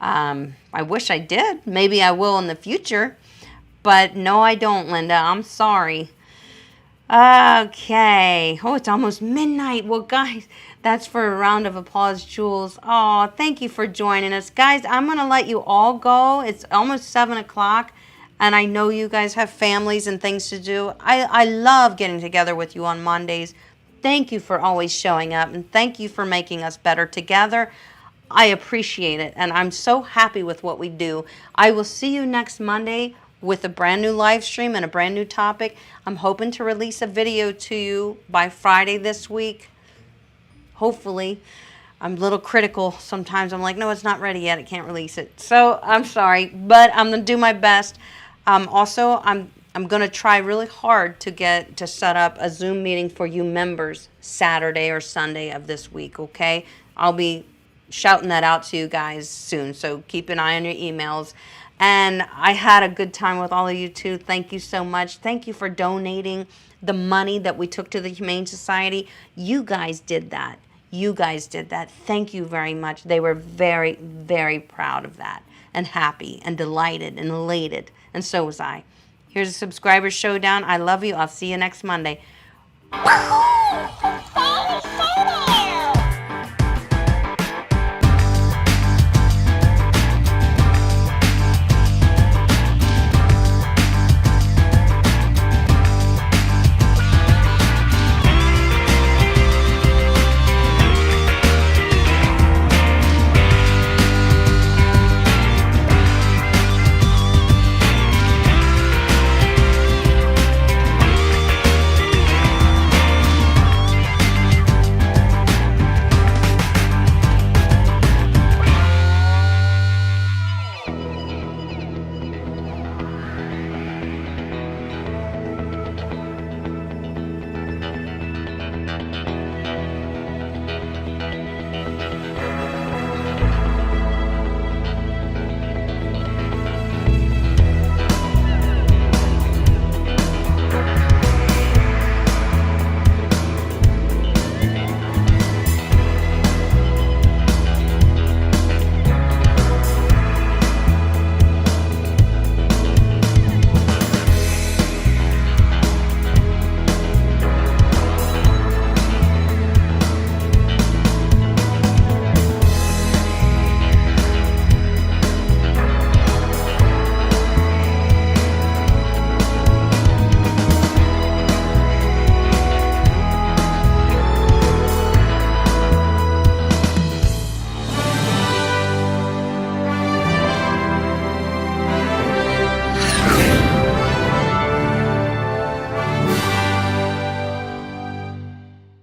I wish I did. Maybe I will in the future. But no, I don't, Linda. I'm sorry. Okay. Oh, it's almost midnight. Well, guys, that's for a round of applause, Jules. Oh, thank you for joining us. Guys, I'm going to let you all go. It's almost 7 o'clock, and I know you guys have families and things to do. I love getting together with you on Mondays. Thank you for always showing up, and thank you for making us better together. I appreciate it, and I'm so happy with what we do. I will see you next Monday with a brand new live stream and a brand new topic. I'm hoping to release a video to you by Friday this week. Hopefully. I'm a little critical sometimes. I'm like, no, it's not ready yet. I can't release it. So I'm sorry, but I'm going to do my best. Also, I'm going to try really hard to set up a Zoom meeting for you members Saturday or Sunday of this week, okay? I'll be shouting that out to you guys soon, so keep an eye on your emails. And I had a good time with all of you too. Thank you so much. Thank you for donating the money that we took to the Humane Society. You guys did that. You guys did that. Thank you very much. They were very, very proud of that and happy and delighted and elated. And so was I. Here's a subscriber showdown. I love you. I'll see you next Monday.